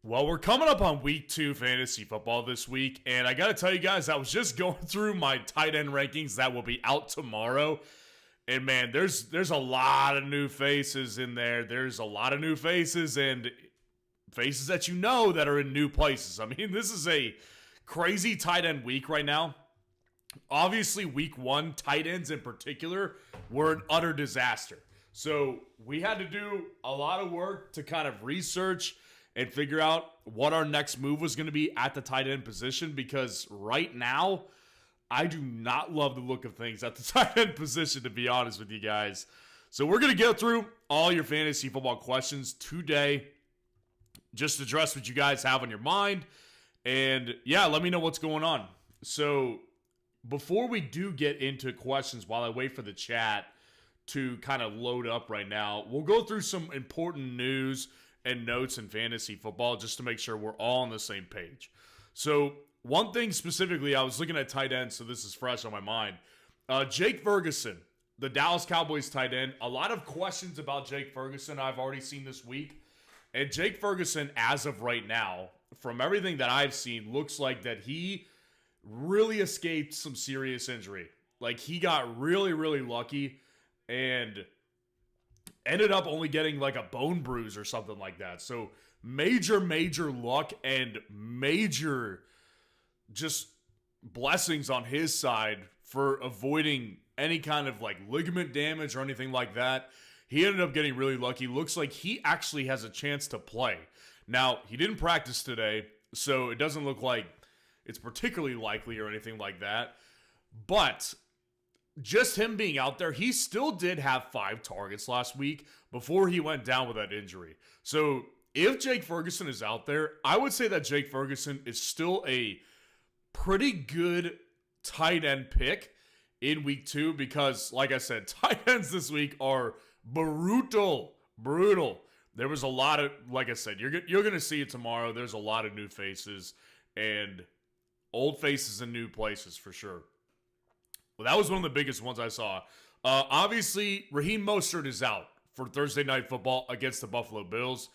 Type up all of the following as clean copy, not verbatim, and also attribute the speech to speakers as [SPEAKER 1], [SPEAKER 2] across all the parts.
[SPEAKER 1] Well, we're coming up on week 2 fantasy football this week, and I got to tell you guys, I was just going through my tight end rankings that will be out tomorrow, and man, there's a lot of new faces in there. There's a lot of new faces and faces that you know that are in new places. I mean, this is a crazy tight end week right now. Obviously, week 1, tight ends in particular, were an utter disaster. So we had to do a lot of work to kind of research and figure out what our next move was going to be at the tight end position, because right now, I do not love the look of things at the tight end position, to be honest with you guys. So we're going to go through all your fantasy football questions today, just address what you guys have on your mind, and yeah, let me know what's going on. So before we do get into questions, while I wait for the chat to kind of load up right now, we'll go through some important news and notes in fantasy football just to make sure we're all on the same page. So one thing specifically, I was looking at tight ends, so this is fresh on my mind. Jake Ferguson, the Dallas Cowboys tight end. A lot of questions about Jake Ferguson I've already seen this week. And Jake Ferguson, as of right now, from everything that I've seen, looks like that he really escaped some serious injury. Like, he got really, really lucky and ended up only getting like a bone bruise or something like that. So major luck and major just blessings on his side for avoiding any kind of like ligament damage or anything like that. He ended up getting really lucky. Looks like he actually has a chance to play. Now, he didn't practice today, so it doesn't look like it's particularly likely or anything like that. But just him being out there, he still did have 5 targets last week before he went down with that injury. So if Jake Ferguson is out there, I would say that Jake Ferguson is still a pretty good tight end pick in week 2, because, like I said, tight ends this week are brutal. There was a lot of, like I said, you're going to see it tomorrow. There's a lot of new faces and old faces in new places for sure. Well, that was one of the biggest ones I saw. Obviously, Raheem Mostert is out for Thursday Night Football against the Buffalo Bills.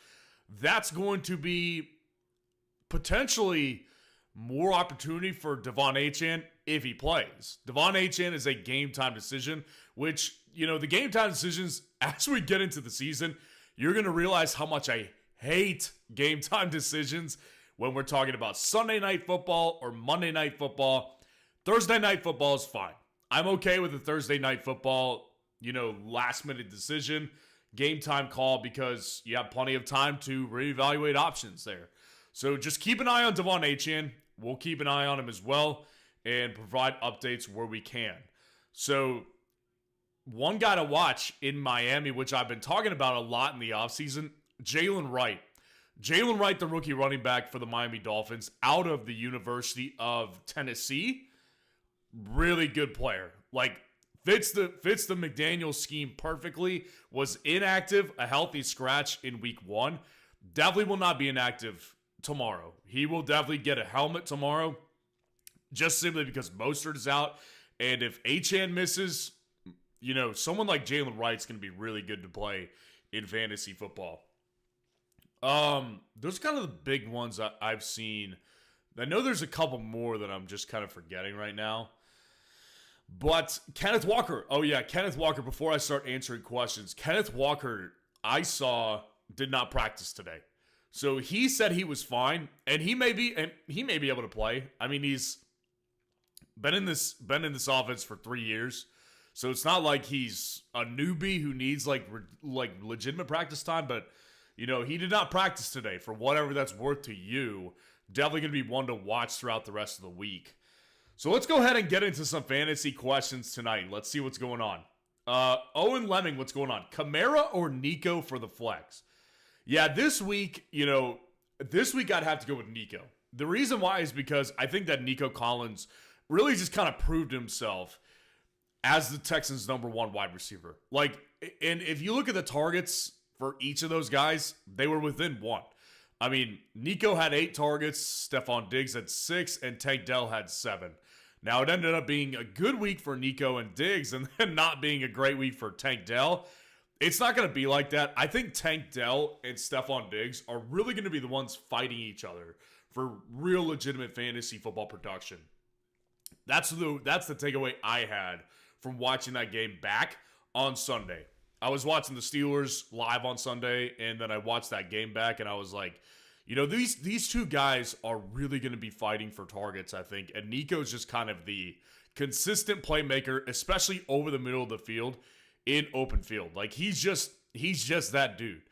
[SPEAKER 1] That's going to be potentially more opportunity for Devon Achane if he plays. Devon Achane is a game-time decision, which, the game-time decisions, as we get into the season, you're going to realize how much I hate game-time decisions when we're talking about Sunday Night Football or Monday Night Football. Thursday Night Football is fine. I'm okay with the Thursday Night Football, last-minute decision, game-time call, because you have plenty of time to reevaluate options there. So just keep an eye on Devon Achane. We'll keep an eye on him as well and provide updates where we can. So one guy to watch in Miami, which I've been talking about a lot in the offseason, Jalen Wright. Jalen Wright, the rookie running back for the Miami Dolphins, out of the University of Tennessee. Really good player. Like, fits the McDaniel scheme perfectly. Was inactive, a healthy scratch in week 1. Definitely will not be inactive tomorrow. He will definitely get a helmet tomorrow, just simply because Mostert is out. And if Achane misses, someone like Jalen Wright's going to be really good to play in fantasy football. Those are kind of the big ones I've seen. I know there's a couple more that I'm just kind of forgetting right now. But Kenneth Walker. Oh, yeah, Kenneth Walker, before I start answering questions, Kenneth Walker, I saw, did not practice today. So he said he was fine, and he may be able to play. I mean, he's been in this offense for 3 years. So it's not like he's a newbie who needs like legitimate practice time, but he did not practice today, for whatever that's worth to you. Definitely going to be one to watch throughout the rest of the week. So let's go ahead and get into some fantasy questions tonight. Let's see what's going on. Owen Lemming, what's going on? Kamara or Nico for the flex? Yeah, this week I'd have to go with Nico. The reason why is because I think that Nico Collins really just kind of proved himself as the Texans' number 1 wide receiver. Like, and if you look at the targets for each of those guys, they were within 1. I mean, Nico had 8 targets, Stephon Diggs had 6, and Tank Dell had 7. Now, it ended up being a good week for Nico and Diggs, and then not being a great week for Tank Dell. It's not going to be like that. I think Tank Dell and Stephon Diggs are really going to be the ones fighting each other for real legitimate fantasy football production. That's the takeaway I had from watching that game back on Sunday. I was watching the Steelers live on Sunday, and then I watched that game back, and I was like, these two guys are really going to be fighting for targets, I think. And Nico's just kind of the consistent playmaker, especially over the middle of the field in open field. Like, he's just that dude.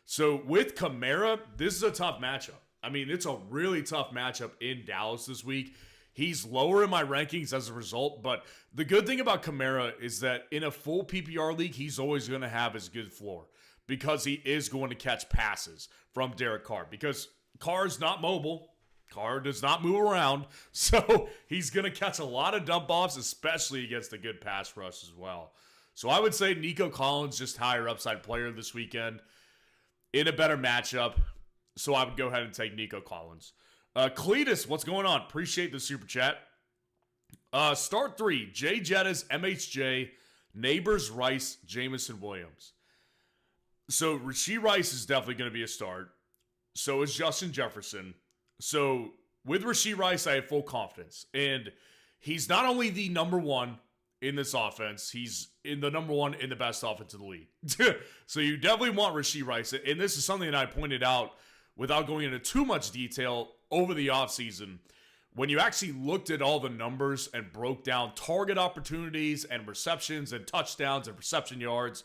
[SPEAKER 1] So with Kamara, this is a tough matchup. I mean, it's a really tough matchup in Dallas this week. He's lower in my rankings as a result, but the good thing about Kamara is that in a full PPR league, he's always going to have his good floor because he is going to catch passes from Derek Carr because Carr's not mobile. Carr does not move around, so he's going to catch a lot of dump-offs, especially against a good pass rush as well. So I would say Nico Collins, just higher upside player this weekend in a better matchup, so I would go ahead and take Nico Collins. Cletus, what's going on? Appreciate the super chat. Start 3, Jay Jettas, MHJ, Neighbors, Rice, Jamison Williams. So Rashee Rice is definitely going to be a start. So is Justin Jefferson. So with Rashee Rice, I have full confidence. And he's not only the number one in this offense, he's in the number one in the best offense in the league. So you definitely want Rashee Rice. And this is something that I pointed out without going into too much detail over the offseason. When you actually looked at all the numbers and broke down target opportunities and receptions and touchdowns and reception yards,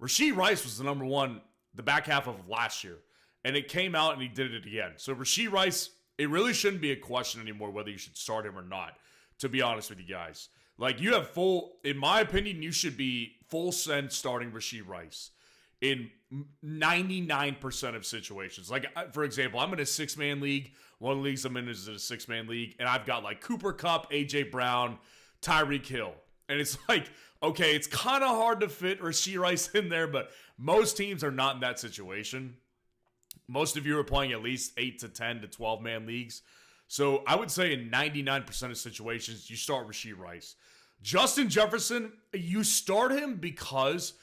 [SPEAKER 1] Rashee Rice was the number one the back half of last year. And it came out and he did it again. So Rashee Rice, it really shouldn't be a question anymore whether you should start him or not, to be honest with you guys. Like, you have in my opinion, you should be full send starting Rashee Rice in 99% of situations. Like, for example, I'm in a 6-man league. One of the leagues I'm in is a 6-man league, and I've got like Cooper Kupp, AJ Brown, Tyreek Hill. And it's like, okay, it's kind of hard to fit Rashee Rice in there, but most teams are not in that situation. Most of you are playing at least 8 to 10 to 12-man leagues. So I would say in 99% of situations, you start Rashee Rice. Justin Jefferson, you start him because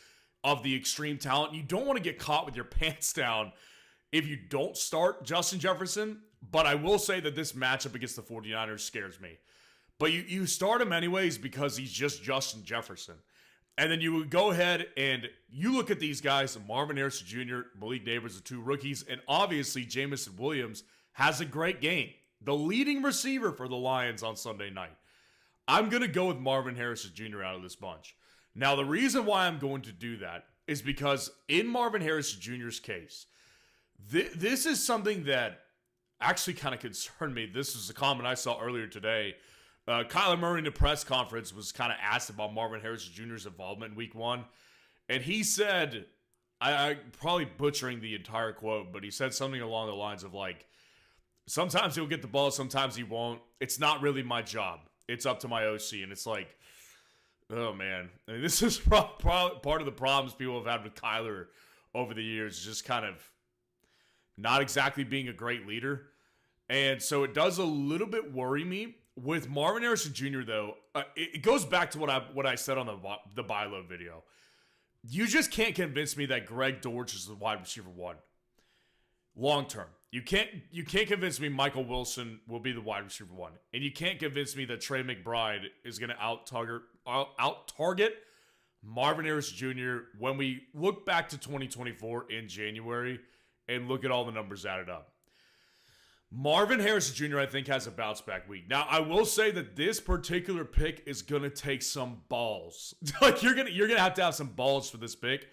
[SPEAKER 1] of the extreme talent. You don't want to get caught with your pants down if you don't start Justin Jefferson. But I will say that this matchup against the 49ers scares me. But you start him anyways because he's just Justin Jefferson. And then you would go ahead and you look at these guys, Marvin Harrison Jr., Malik Neighbors, the 2 rookies, and obviously Jamison Williams has a great game. The leading receiver for the Lions on Sunday night. I'm going to go with Marvin Harrison Jr. out of this bunch. Now, the reason why I'm going to do that is because in Marvin Harrison Jr.'s case, this is something that actually kind of concerned me. This is a comment I saw earlier today. Kyler Murray in the press conference was kind of asked about Marvin Harrison Jr.'s involvement in week 1. And he said, I'm probably butchering the entire quote, but he said something along the lines of like, sometimes he'll get the ball, sometimes he won't. It's not really my job. It's up to my OC. And it's like, oh, man. I mean, this is part of the problems people have had with Kyler over the years, just kind of not exactly being a great leader. And so it does a little bit worry me. With Marvin Harrison Jr., though, it goes back to what I said on the buy low video. You just can't convince me that Greg Dortch is the wide receiver 1 long term. You can't convince me Michael Wilson will be the wide receiver 1, and you can't convince me that Trey McBride is going to out target Marvin Harrison Jr. when we look back to 2024 in January and look at all the numbers added up. Marvin Harrison Jr., I think, has a bounce back week. Now, I will say that this particular pick is going to take some balls. Like, you're gonna have to have some balls for this pick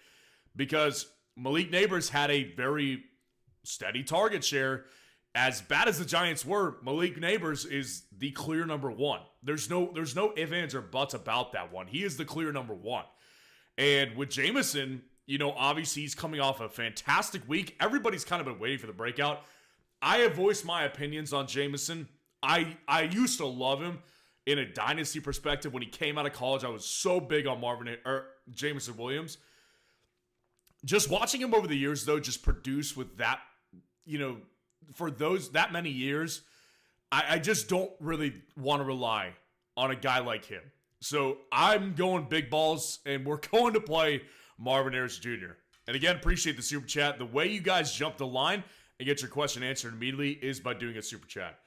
[SPEAKER 1] because Malik Neighbors had a very steady target share. As bad as the Giants were, Malik Neighbors is the clear number 1. There's no ifs, ands, or buts about that one. He is the clear number 1. And with Jamison, obviously he's coming off a fantastic week. Everybody's kind of been waiting for the breakout. I have voiced my opinions on Jamison. I used to love him in a dynasty perspective. When he came out of college, I was so big on Jamison Williams. Just watching him over the years, though, just produce with that, for that many years, I just don't really want to rely on a guy like him. So I'm going big balls, and we're going to play Marvin Harris Jr. And again, appreciate the super chat. The way you guys jump the line and get your question answered immediately is by doing a super chat.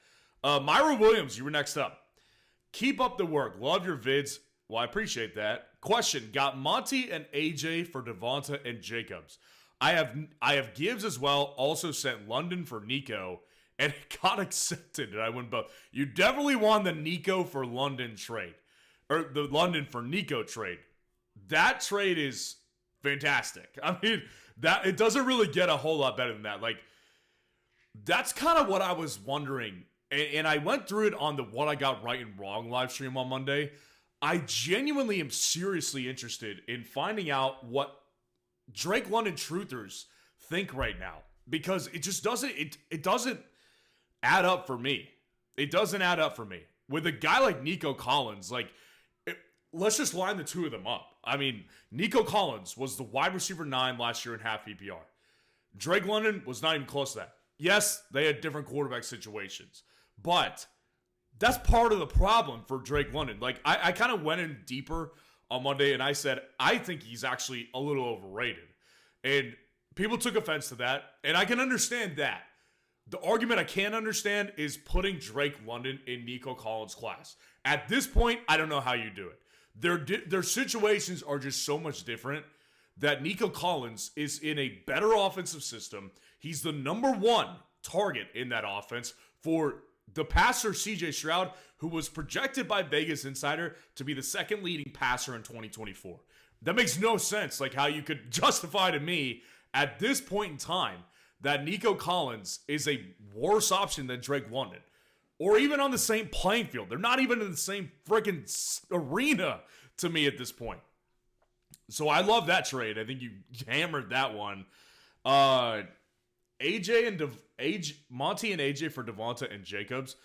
[SPEAKER 1] Myra Williams, you were next up. Keep up the work. Love your vids. Well, I appreciate that. Question, got Monty and AJ for Devonta and Jacobs. I have Gibbs as well. Also sent London for Nico, and it got accepted, and I went both. You definitely won the Nico for London trade, or the London for Nico trade. That trade is fantastic. I mean, that it doesn't really get a whole lot better than that. Like, that's kind of what I was wondering, and I went through it on the What I Got Right and Wrong live stream on Monday. I genuinely am seriously interested in finding out what Drake London truthers think right now, because it just doesn't it doesn't add up for me. It doesn't add up for me. With a guy like Nico Collins, let's just line the two of them up. I mean, Nico Collins was the wide receiver 9 last year in half PPR. Drake London was not even close to that. Yes, they had different quarterback situations, but that's part of the problem for Drake London. Like, I kind of went in deeper on Monday, and I said, I think he's actually a little overrated. And people took offense to that, and I can understand that. The argument I can't understand is putting Drake London in Nico Collins' class. At this point, I don't know how you do it. Their situations are just so much different that Nico Collins is in a better offensive system. He's the number 1 target in that offense for the passer CJ Stroud, who was projected by Vegas Insider to be the second leading passer in 2024. That makes no sense, like how you could justify to me at this point in time that Nico Collins is a worse option than Drake London, or even on the same playing field. They're not even in the same freaking arena to me at this point. So I love that trade. I think you hammered that one. Monty and AJ for Devonta and Jacobs.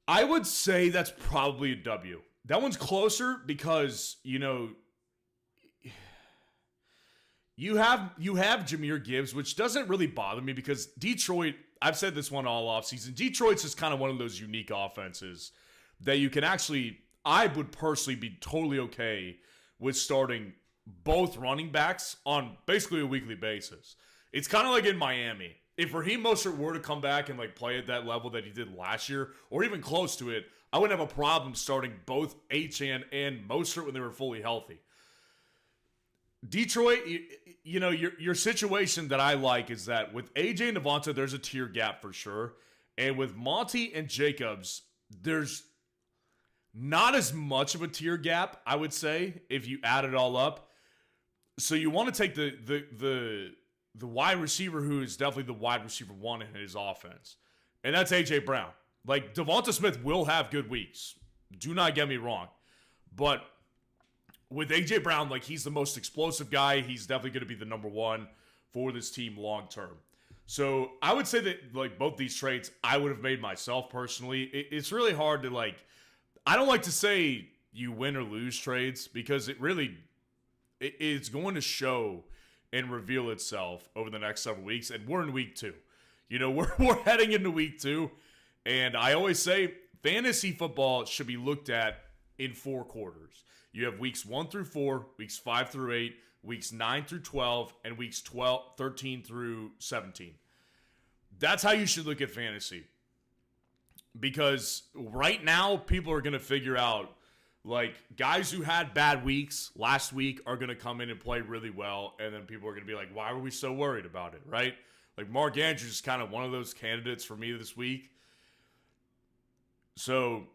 [SPEAKER 1] I would say that's probably a W. That one's closer because, you have Jahmyr Gibbs, which doesn't really bother me because Detroit, I've said this one all offseason, Detroit's just kind of one of those unique offenses that you can actually, I would personally be totally okay with starting both running backs on basically a weekly basis. It's kind of like in Miami. If Raheem Mostert were to come back and play at that level that he did last year, or even close to it, I wouldn't have a problem starting both Achane and Mostert when they were fully healthy. Detroit, your situation that I like is that with AJ and Devonta, there's a tier gap for sure. And with Monty and Jacobs, there's not as much of a tier gap, I would say, if you add it all up. So you want to take the wide receiver who is definitely the wide receiver 1 in his offense. And that's A.J. Brown. Like, Devonta Smith will have good weeks. Do not get me wrong. But with A.J. Brown, he's the most explosive guy. He's definitely going to be the number 1 for this team long term. So I would say that, both these trades, I would have made myself personally. It's really hard to, I don't like to say you win or lose trades because it's going to show and reveal itself over the next several weeks. And we're in week 2. We're heading into week 2. And I always say fantasy football should be looked at in 4 quarters. You have weeks 1 through 4, weeks 5 through 8, weeks 9 through 12, and weeks 13 through 17. That's how you should look at fantasy. Because right now, people are going to figure out, guys who had bad weeks last week are going to come in and play really well, and then people are going to be like, why were we so worried about it, right? Mark Andrews is kind of one of those candidates for me this week. So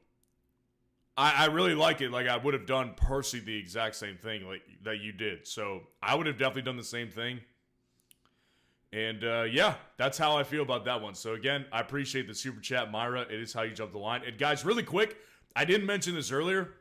[SPEAKER 1] I really like it. I would have done personally the exact same thing that you did. So I would have definitely done the same thing. And yeah, that's how I feel about that one. So again, I appreciate the super chat, Myra. It is how you jump the line. And guys, really quick, I didn't mention this earlier.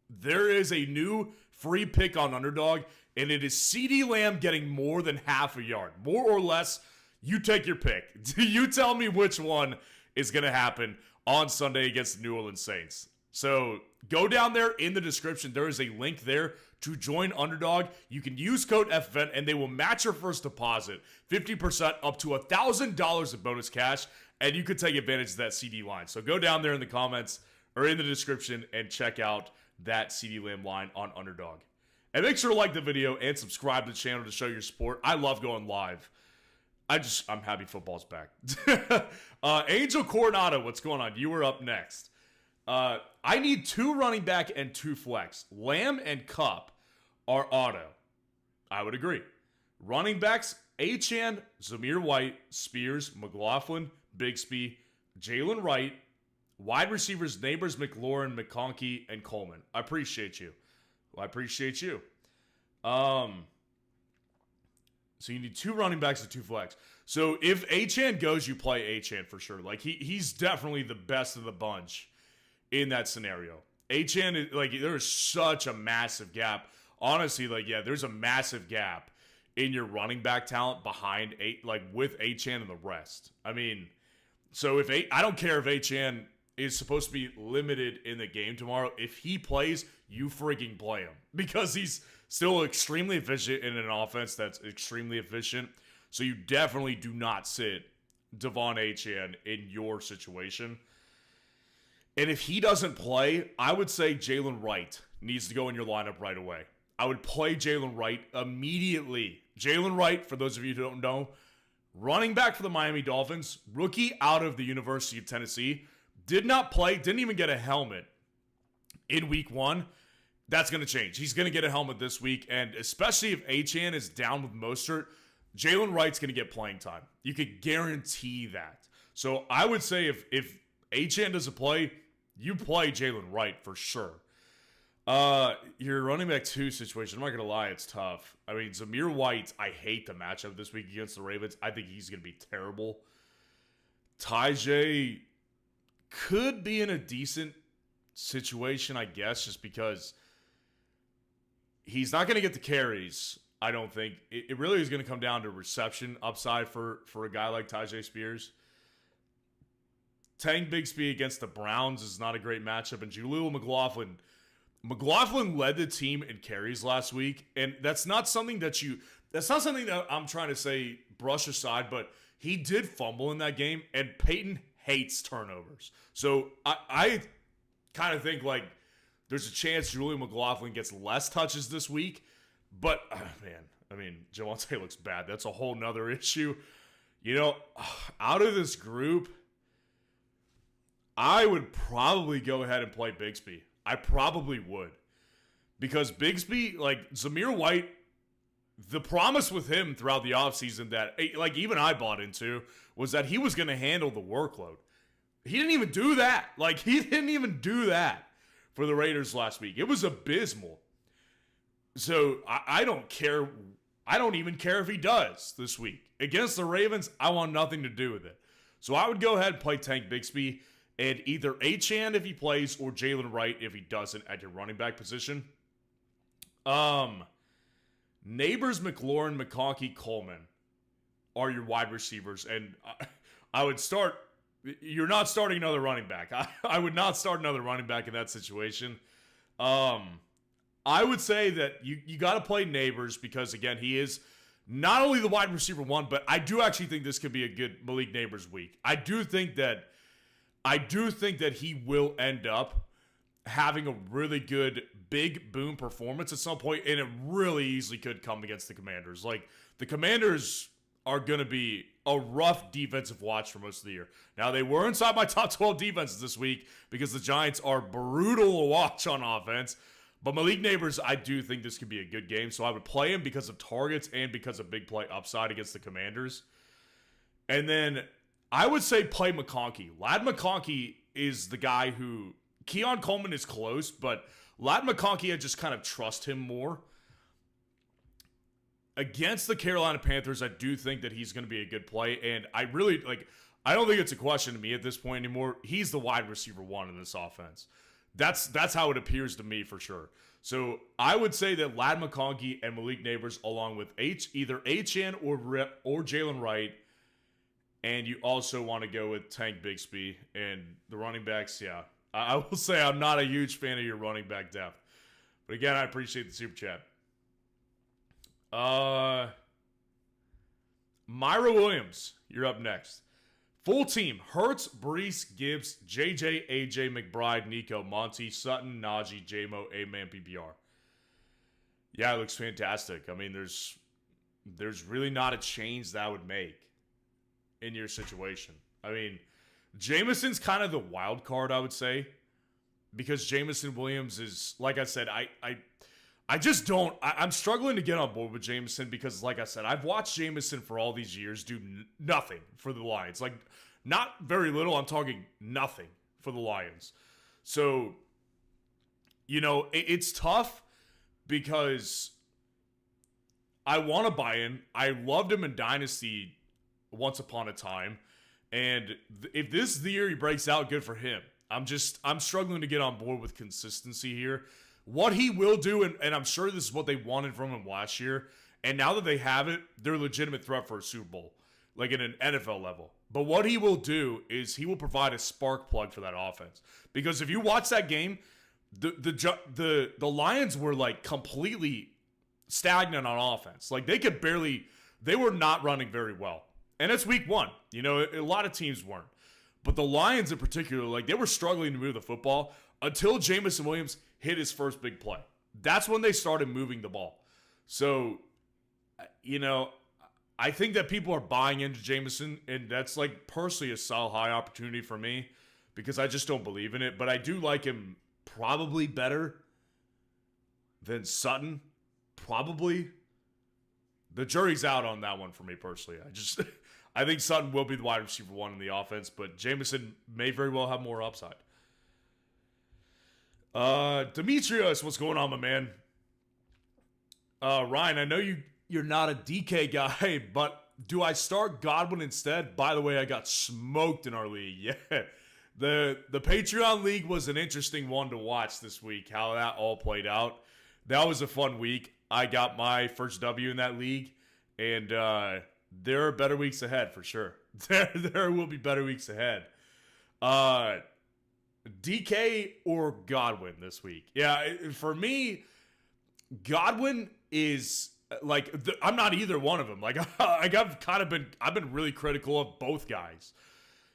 [SPEAKER 1] There is a new free pick on Underdog, and it is CeeDee Lamb getting more than half a yard. More or less, you take your pick. You tell me which one is going to happen on Sunday against the New Orleans Saints. So go down there in the description. There is a link there to join Underdog. You can use code FFN, and they will match your first deposit 50% up to $1,000 of bonus cash, and you could take advantage of that CD line. So go down there in the comments or in the description and check out that CeeDee Lamb line on Underdog. And make sure to like the video and subscribe to the channel to show your support. I love going live. I'm happy football's back. Angel Coronado, what's going on? You were up next. I need 2 running back and 2 flex. Lamb and Cup are auto. I would agree. Running backs, Achane, Zamir White, Spears, McLaughlin, Bigsby, Jalen Wright. Wide receivers, Neighbors, McLaurin, McConkey, and Coleman. I appreciate you. Well, I appreciate you. So you need 2 running backs and 2 flex. So if Achane goes, you play Achane for sure. Like he's definitely the best of the bunch in that scenario. Achane, like there's such a massive gap. Honestly, like there's a massive gap in your running back talent behind with Achane and the rest. I mean, so I don't care if Achane is supposed to be limited in the game tomorrow. If he plays, you freaking play him because he's still extremely efficient in an offense that's extremely efficient. So you definitely do not sit Devon Achane in your situation. And if he doesn't play, I would say Jalen Wright needs to go in your lineup right away. I would play Jalen Wright immediately. Jalen Wright, for those of you who don't know, running back for the Miami Dolphins, rookie out of the University of Tennessee, did not play, didn't even get a helmet in week 1. That's going to change. He's going to get a helmet this week, and especially if Achane is down with Mostert, Jalen Wright's going to get playing time. You could guarantee that. So I would say if Achane doesn't play, you play Jalen Wright for sure. Your running back 2 situation, I'm not going to lie, it's tough. I mean, Zamir White, I hate the matchup this week against the Ravens. I think he's going to be terrible. Tajay could be in a decent situation, I guess, just because he's not going to get the carries, I don't think. It really is going to come down to reception upside for a guy like Tajay Spears. Tank Bigsby against the Browns is not a great matchup. And Jaleel McLaughlin led the team in carries last week. And that's not something that I'm trying to say brush aside, but he did fumble in that game. And Peyton hates turnovers. So I kind of think like there's a chance Julian McLaughlin gets less touches this week. But, Javonte looks bad. That's a whole nother issue. Out of this group, I would probably go ahead and play Bigsby. I probably would. Because Bigsby, Zamir White, the promise with him throughout the offseason that, even I bought into, was that he was going to handle the workload. He didn't even do that. He didn't even do that for the Raiders last week. It was abysmal. So, I don't care. I don't even care if he does this week. Against the Ravens, I want nothing to do with it. So, I would go ahead and play Tank Bigsby and either Achane if he plays or Jalen Wright if he doesn't at your running back position. Neighbors, McLaurin, McConkey, Coleman are your wide receivers. And I would start... You're not starting another running back. I would not start another running back in that situation. I would say that you got to play Neighbors because, again, he is not only the wide receiver 1, but I do actually think this could be a good Malik Neighbors week. I do think that he will end up having a really good big boom performance at some point, and it really easily could come against the Commanders. The Commanders are going to be a rough defensive watch for most of the year. Now, they were inside my top 12 defenses this week because the Giants are brutal to watch on offense. But Malik Neighbors, I do think this could be a good game. So I would play him because of targets and because of big play upside against the Commanders. And then I would say play McConkey. Ladd McConkey is the guy who... Keon Coleman is close, but Ladd McConkey, I just kind of trust him more. Against the Carolina Panthers, I do think that he's going to be a good play. And I really, I don't think it's a question to me at this point anymore. He's the wide receiver 1 in this offense. That's how it appears to me for sure. So I would say that Ladd McConkey and Malik Neighbors, along with either Achane or Jalen Wright, and you also want to go with Tank Bigsby and the running backs. Yeah, I will say I'm not a huge fan of your running back depth, but again, I appreciate the super chat. Myra Williams, you're up next. Full team: Hurts, Brees, Gibbs, JJ, AJ, McBride, Nico, Monty, Sutton, Najee, JMO, A-Man, PPR. Yeah, it looks fantastic. I mean, there's really not a change that I would make in your situation. I mean, Jameson's kind of the wild card, I would say, because Jameson Williams is, like I said, I just don't. I'm struggling to get on board with Jameson because, like I said, I've watched Jameson for all these years do nothing for the Lions. Like, not very little. I'm talking nothing for the Lions. So, it's tough because I want to buy in. I loved him in Dynasty once upon a time. And if this is the year he breaks out, good for him. I'm struggling to get on board with consistency here. What he will do, and I'm sure this is what they wanted from him last year, and now that they have it, they're a legitimate threat for a Super Bowl, like at an NFL level. But what he will do is he will provide a spark plug for that offense. Because if you watch that game, the Lions were like completely stagnant on offense. Like they were not running very well. And it's week one. A lot of teams weren't. But the Lions in particular, like they were struggling to move the football until Jameson Williams hit his first big play. That's when they started moving the ball. So, I think that people are buying into Jameson, and that's like personally a sell high opportunity for me because I just don't believe in it. But I do like him probably better than Sutton. Probably. The jury's out on that one for me personally. I think Sutton will be the wide receiver one in the offense, but Jameson may very well have more upside. Demetrius, what's going on, my man? Ryan, I know you're not a DK guy, but do I start Godwin instead? By the way, I got smoked in our league. Yeah. The Patreon league was an interesting one to watch this week, how that all played out. That was a fun week. I got my first W in that league, and there are better weeks ahead for sure. There will be better weeks ahead. DK or Godwin this week? Yeah, for me, Godwin is like I'm not either one of them. Like I've been really critical of both guys.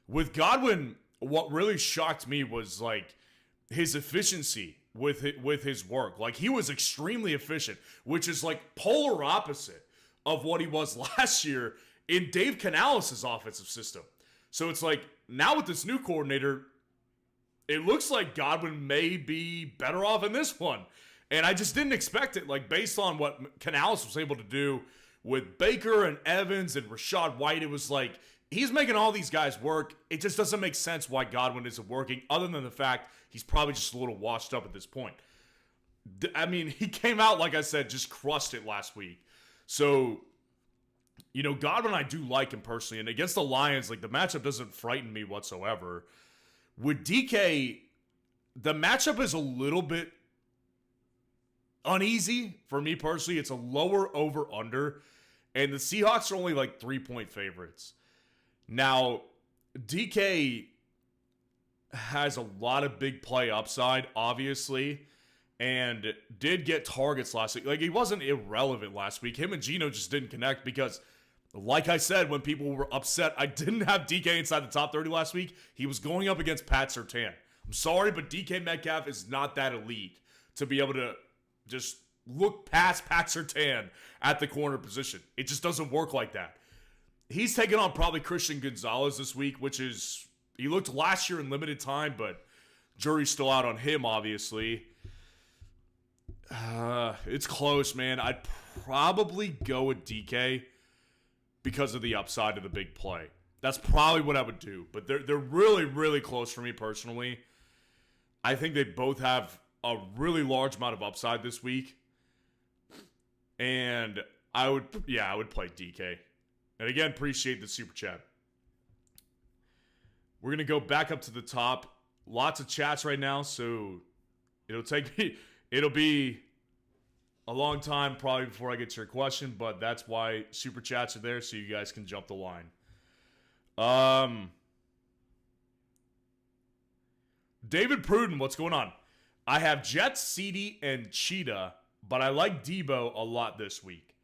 [SPEAKER 1] With Godwin, what really shocked me was like his efficiency with his work. Like he was extremely efficient, which is like polar opposite of what he was last year in Dave Canales' offensive system. So it's like now with this new coordinator, it looks like Godwin may be better off in this one. And I just didn't expect it, like based on what Canales was able to do with Baker and Evans and Rachaad White. It was like he's making all these guys work. It just doesn't make sense why Godwin isn't working, other than the fact he's probably just a little washed up at this point. I mean, he came out, like I said, just crushed it last week. So, Godwin, I do like him personally. And against the Lions, like the matchup doesn't frighten me whatsoever. With DK, the matchup is a little bit uneasy for me personally. It's a lower over-under. And the Seahawks are only like 3-point favorites. Now, DK has a lot of big play upside, obviously, and did get targets last week. Like, he wasn't irrelevant last week. Him and Geno just didn't connect because, like I said, when people were upset, I didn't have DK inside the top 30 last week. He was going up against Pat Surtain. I'm sorry, but DK Metcalf is not that elite to be able to just look past Pat Surtain at the corner position. It just doesn't work like that. He's taking on probably Christian Gonzalez this week, which is, he looked last year in limited time, but jury's still out on him, obviously. It's close, man. I'd probably go with DK because of the upside of the big play. That's probably what I would do, but they're really, really close for me personally. I think they both have a really large amount of upside this week, and I would play DK. And again, appreciate the super chat. We're going to go back up to the top. Lots of chats right now, so it'll be a long time probably before I get to your question, but that's why super chats are there, so you guys can jump the line. David Pruden, what's going on? I have Jets, CD, and Cheetah, but I like Debo a lot this week.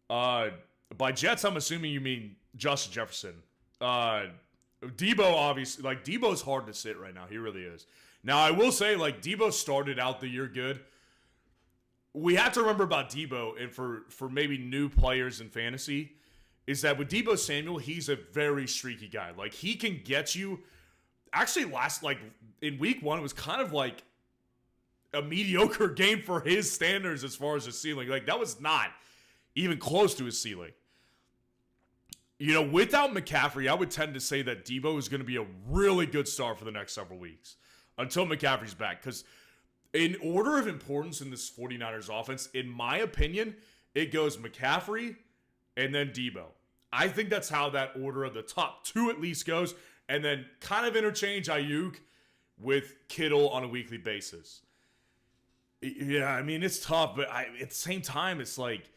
[SPEAKER 1] By Jets, I'm assuming you mean Justin Jefferson. Debo, obviously, like, Debo's hard to sit right now. He really is. Now, I will say, like, Debo started out the year good. we have to remember about Debo, and for maybe new players in fantasy, is that with Debo Samuel, he's a very streaky guy. Like, he can get you. Actually, in week 1, it was kind of like a mediocre game for his standards as far as his ceiling. Like, that was not even close to his ceiling. Without McCaffrey, I would tend to say that Debo is going to be a really good star for the next several weeks until McCaffrey's back. Because in order of importance in this 49ers offense, in my opinion, it goes McCaffrey and then Debo. I think that's how that order of the top 2 at least goes. And then kind of interchange Ayuk with Kittle on a weekly basis. Yeah, I mean, it's tough, but at the same time, it's like,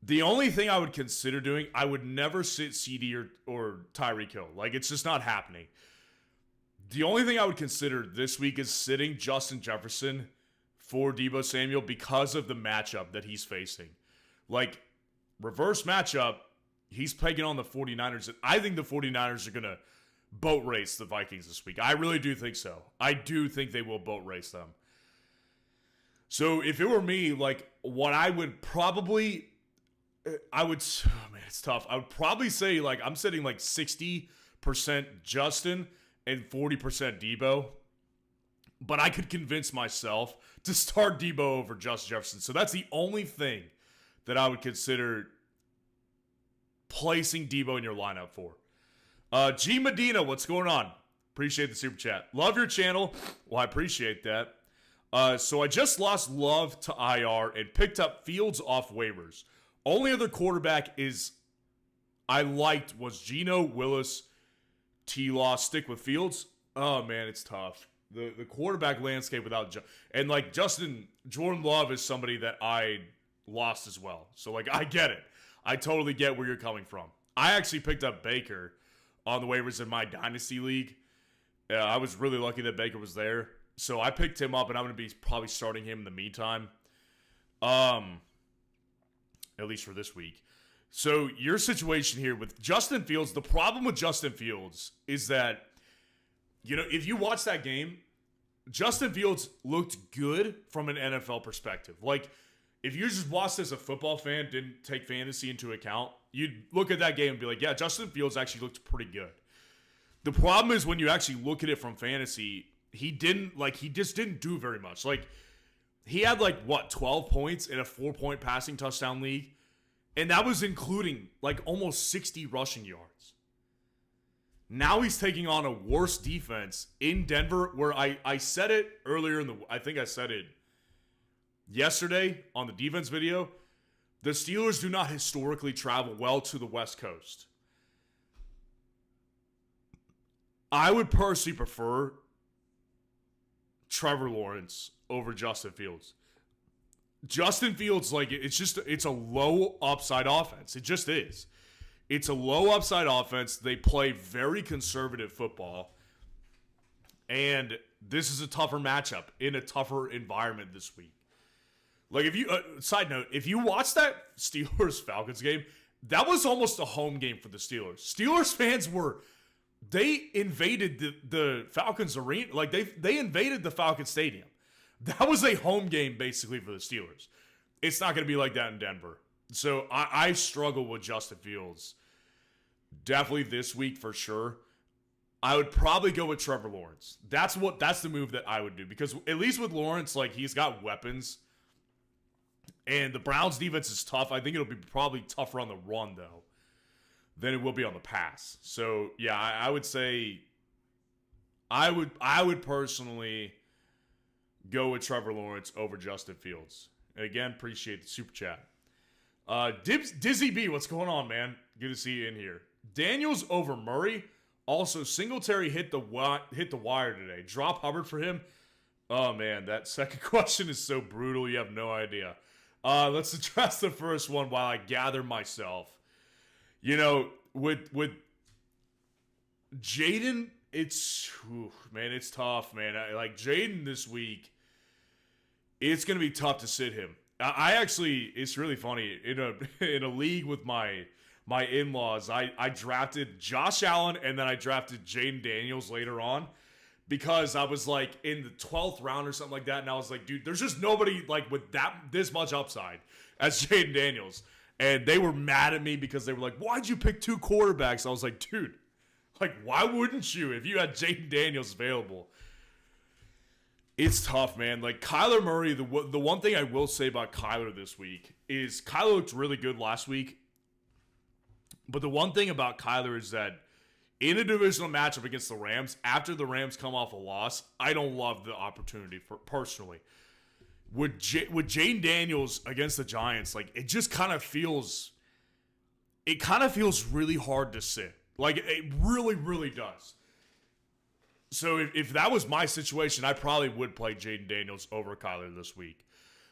[SPEAKER 1] the only thing I would consider doing, I would never sit CD or Tyreek Hill. Like, it's just not happening. The only thing I would consider this week is sitting Justin Jefferson for Debo Samuel because of the matchup that he's facing. Like, reverse matchup, he's pegging on the 49ers. And I think the 49ers are going to boat race the Vikings this week. I really do think so. I do think they will boat race them. So if it were me, like, what I would probably... it's tough. I would probably say, like, I'm sitting like 60% Justin and 40% Debo. But I could convince myself to start Debo over Justin Jefferson. So that's the only thing that I would consider placing Debo in your lineup for. G Medina, what's going on? Appreciate the super chat. Love your channel. Well, I appreciate that. So I just lost Love to IR and picked up Fields off waivers. Only other quarterback I liked was Geno, Willis, T-Law. Stick with Fields. Oh, man, it's tough. The quarterback landscape without and like Jordan Love is somebody that I lost as well. So, like, I get it. I totally get where you're coming from. I actually picked up Baker on the waivers in my Dynasty League. I was really lucky that Baker was there. So I picked him up, and I'm going to be probably starting him in the meantime. At least for this week. So your situation here with Justin Fields, the problem with Justin Fields is that, if you watch that game, Justin Fields looked good from an NFL perspective. Like, if you just watched as a football fan, didn't take fantasy into account, you'd look at that game and be like, yeah, Justin Fields actually looked pretty good. The problem is when you actually look at it from fantasy, he just didn't do very much. Like, he had 12 points in a 4-point passing touchdown league. And that was including almost 60 rushing yards. Now he's taking on a worse defense in Denver, where I said it earlier I think I said it yesterday on the defense video. The Steelers do not historically travel well to the West Coast. I would personally prefer Trevor Lawrence over Justin Fields. Justin Fields, it's a low upside offense. It just is. It's a low upside offense. They play very conservative football. And this is a tougher matchup in a tougher environment this week. Side note, if you watch that Steelers-Falcons game, that was almost a home game for the Steelers. Steelers fans they invaded the Falcons arena. They invaded the Falcons stadium. That was a home game, basically, for the Steelers. It's not going to be like that in Denver. So I struggle with Justin Fields. Definitely this week for sure. I would probably go with Trevor Lawrence. That's the move that I would do. Because at least with Lawrence, he's got weapons. And the Browns defense is tough. I think it'll be probably tougher on the run, though, than it will be on the pass. So, yeah, I would say I would personally go with Trevor Lawrence over Justin Fields. And again, appreciate the super chat. Dizzy B, what's going on, man? Good to see you in here. Daniels over Murray. Also, Singletary hit the wire today. Drop Hubbard for him. Oh, man, that second question is so brutal. You have no idea. Let's address the first one while I gather myself. With Jaden, it's tough, man. Jaden this week, it's going to be tough to sit him. It's really funny. In a league with my in-laws, I drafted Josh Allen and then I drafted Jaden Daniels later on because I was like in the 12th round or something like that, and I was like, dude, there's just nobody like with this much upside as Jaden Daniels. And they were mad at me because they were like, why'd you pick 2 quarterbacks? I was like, dude, like, why wouldn't you if you had Jaden Daniels available? It's tough, man. Like, Kyler Murray, the one thing I will say about Kyler this week is Kyler looked really good last week. But the one thing about Kyler is that in a divisional matchup against the Rams, after the Rams come off a loss, I don't love the opportunity personally. With Jaden Daniels against the Giants, like, it just kind of feels really hard to sit. Like, it really, really does. So if that was my situation, I probably would play Jaden Daniels over Kyler this week.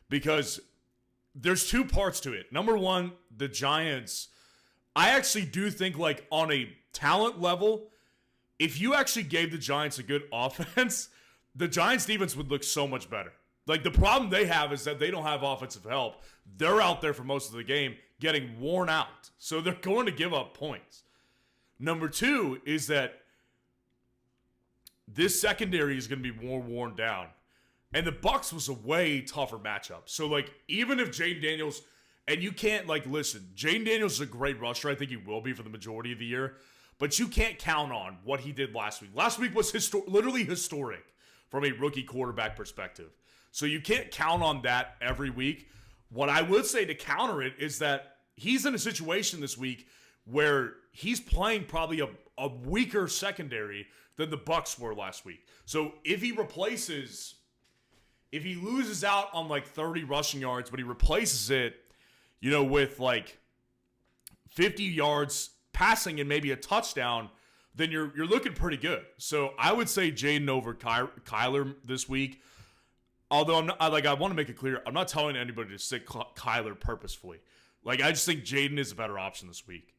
[SPEAKER 1] Because there's 2 parts to it. Number one, the Giants, I actually do think, like, on a talent level, if you actually gave the Giants a good offense, the Giants defense would look so much better. Like, the problem they have is that they don't have offensive help. They're out there for most of the game getting worn out. So they're going to give up points. Number 2 is that this secondary is going to be more worn down. And the Bucs was a way tougher matchup. So, like, even if Jaden Daniels, and you can't, like, listen, Jaden Daniels is a great rusher. I think he will be for the majority of the year. But you can't count on what he did last week. Last week was literally historic from a rookie quarterback perspective. So you can't count on that every week. What I would say to counter it is that he's in a situation this week where he's playing probably a weaker secondary than the Bucs were last week. So if he loses out on like 30 rushing yards, but he replaces it, you know, with like 50 yards passing and maybe a touchdown, then you're looking pretty good. So I would say Jaden over Kyler this week. Although I want to make it clear, I'm not telling anybody to sit Kyler purposefully. Like, I just think Jaden is a better option this week.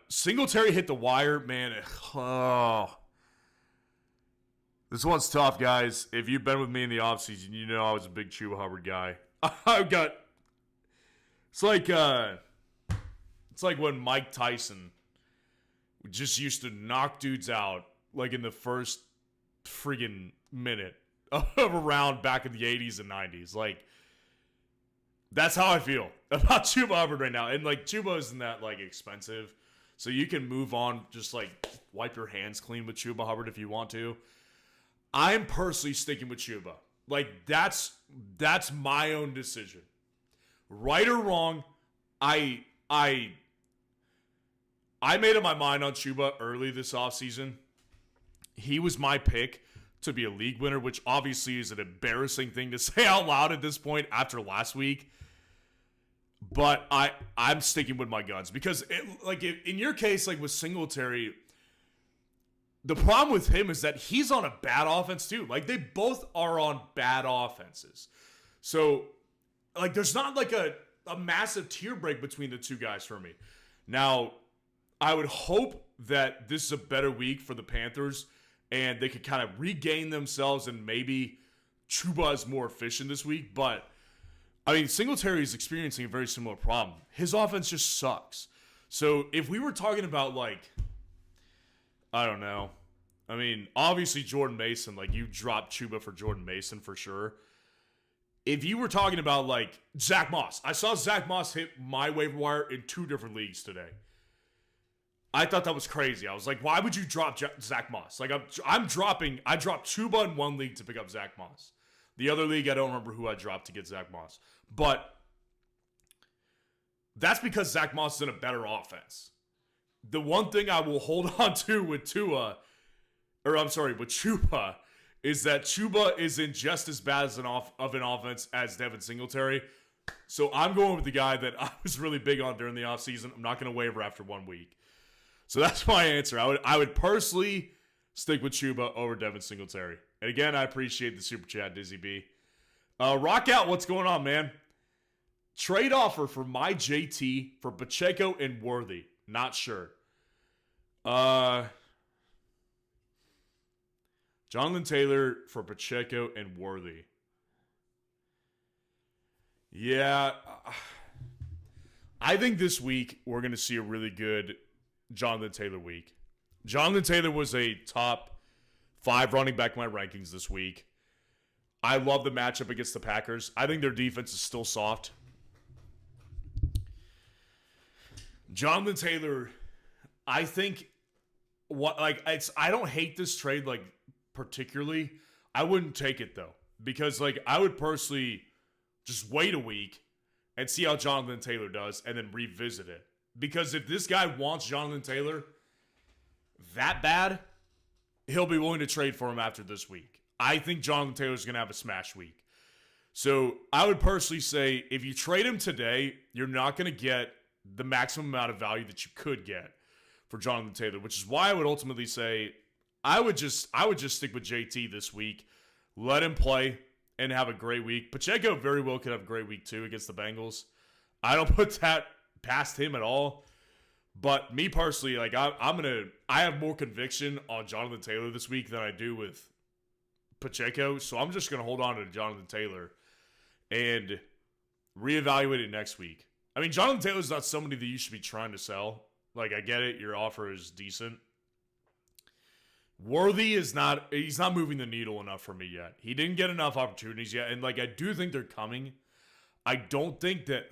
[SPEAKER 1] Singletary hit the wire, man. This one's tough, guys. If you've been with me in the offseason, you know I was a big Chuba Hubbard guy. It's like when Mike Tyson just used to knock dudes out, like in the first friggin' minute of a round back in the 80s and 90s. Like, that's how I feel about Chuba Hubbard right now. And, like, Chuba isn't that, like, expensive. So you can move on, just, like, wipe your hands clean with Chuba Hubbard if you want to. I'm personally sticking with Chuba. Like, that's my own decision. Right or wrong, I made up my mind on Chuba early this offseason. He was my pick to be a league winner, which obviously is an embarrassing thing to say out loud at this point after last week. But I'm sticking with my guns because, in your case, like with Singletary, the problem with him is that he's on a bad offense too. Like, they both are on bad offenses. So, like, there's not like a massive tier break between the two guys for me. Now, I would hope that this is a better week for the Panthers and they could kind of regain themselves and maybe Chuba is more efficient this week. But, I mean, Singletary is experiencing a very similar problem. His offense just sucks. So, if we were talking about, like, I don't know. I mean, obviously Jordan Mason, like, you dropped Chuba for Jordan Mason for sure. If you were talking about, like, Zach Moss. I saw Zach Moss hit my waiver wire in 2 different leagues today. I thought that was crazy. I was like, why would you drop Zach Moss? Like, I dropped Chuba in one league to pick up Zach Moss. The other league, I don't remember who I dropped to get Zach Moss. But that's because Zach Moss is in a better offense. The one thing I will hold on to with Chuba is that Chuba is in just as bad as of an offense as Devin Singletary. So I'm going with the guy that I was really big on during the offseason. I'm not going to waver after 1 week. So that's my answer. I would personally stick with Chuba over Devin Singletary. And again, I appreciate the super chat, Dizzy B. Rock out, what's going on, man? Trade offer for my JT for Pacheco and Worthy. Not sure. Jonathan Taylor for Pacheco and Worthy. Yeah. I think this week we're going to see a really good Jonathan Taylor week. Jonathan Taylor was a top 5 running back my rankings this week. I love the matchup against the Packers. I think their defense is still soft. Jonathan Taylor, I think I don't hate this trade particularly. I wouldn't take it though, because I would personally just wait a week and see how Jonathan Taylor does and then revisit it. Because if this guy wants Jonathan Taylor that bad, he'll be willing to trade for him after this week. I think Jonathan Taylor's going to have a smash week. So I would personally say if you trade him today, you're not going to get the maximum amount of value that you could get for Jonathan Taylor, which is why I would ultimately say I would just stick with JT this week, let him play, and have a great week. Pacheco very well could have a great week too against the Bengals. I don't put that past him at all. But me personally, I have more conviction on Jonathan Taylor this week than I do with Pacheco, so I'm just gonna hold on to Jonathan Taylor and reevaluate it next week. I mean, Jonathan Taylor's not somebody that you should be trying to sell. I get it, your offer is decent. Worthy he's not moving the needle enough for me yet. He didn't get enough opportunities yet, and I do think they're coming. I don't think that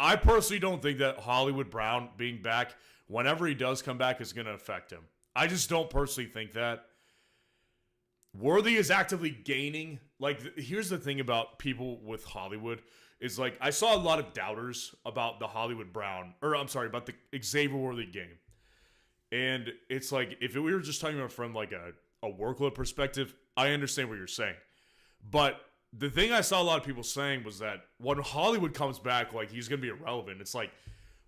[SPEAKER 1] I personally don't think that Hollywood Brown being back whenever he does come back is going to affect him. I just don't personally think that. Worthy is actively gaining. Here's the thing about people with Hollywood is I saw a lot of doubters about the Hollywood Brown, about the Xavier Worthy game. And it's if we were just talking about from a workload perspective, I understand what you're saying. But the thing I saw a lot of people saying was that when Hollywood comes back, he's going to be irrelevant. It's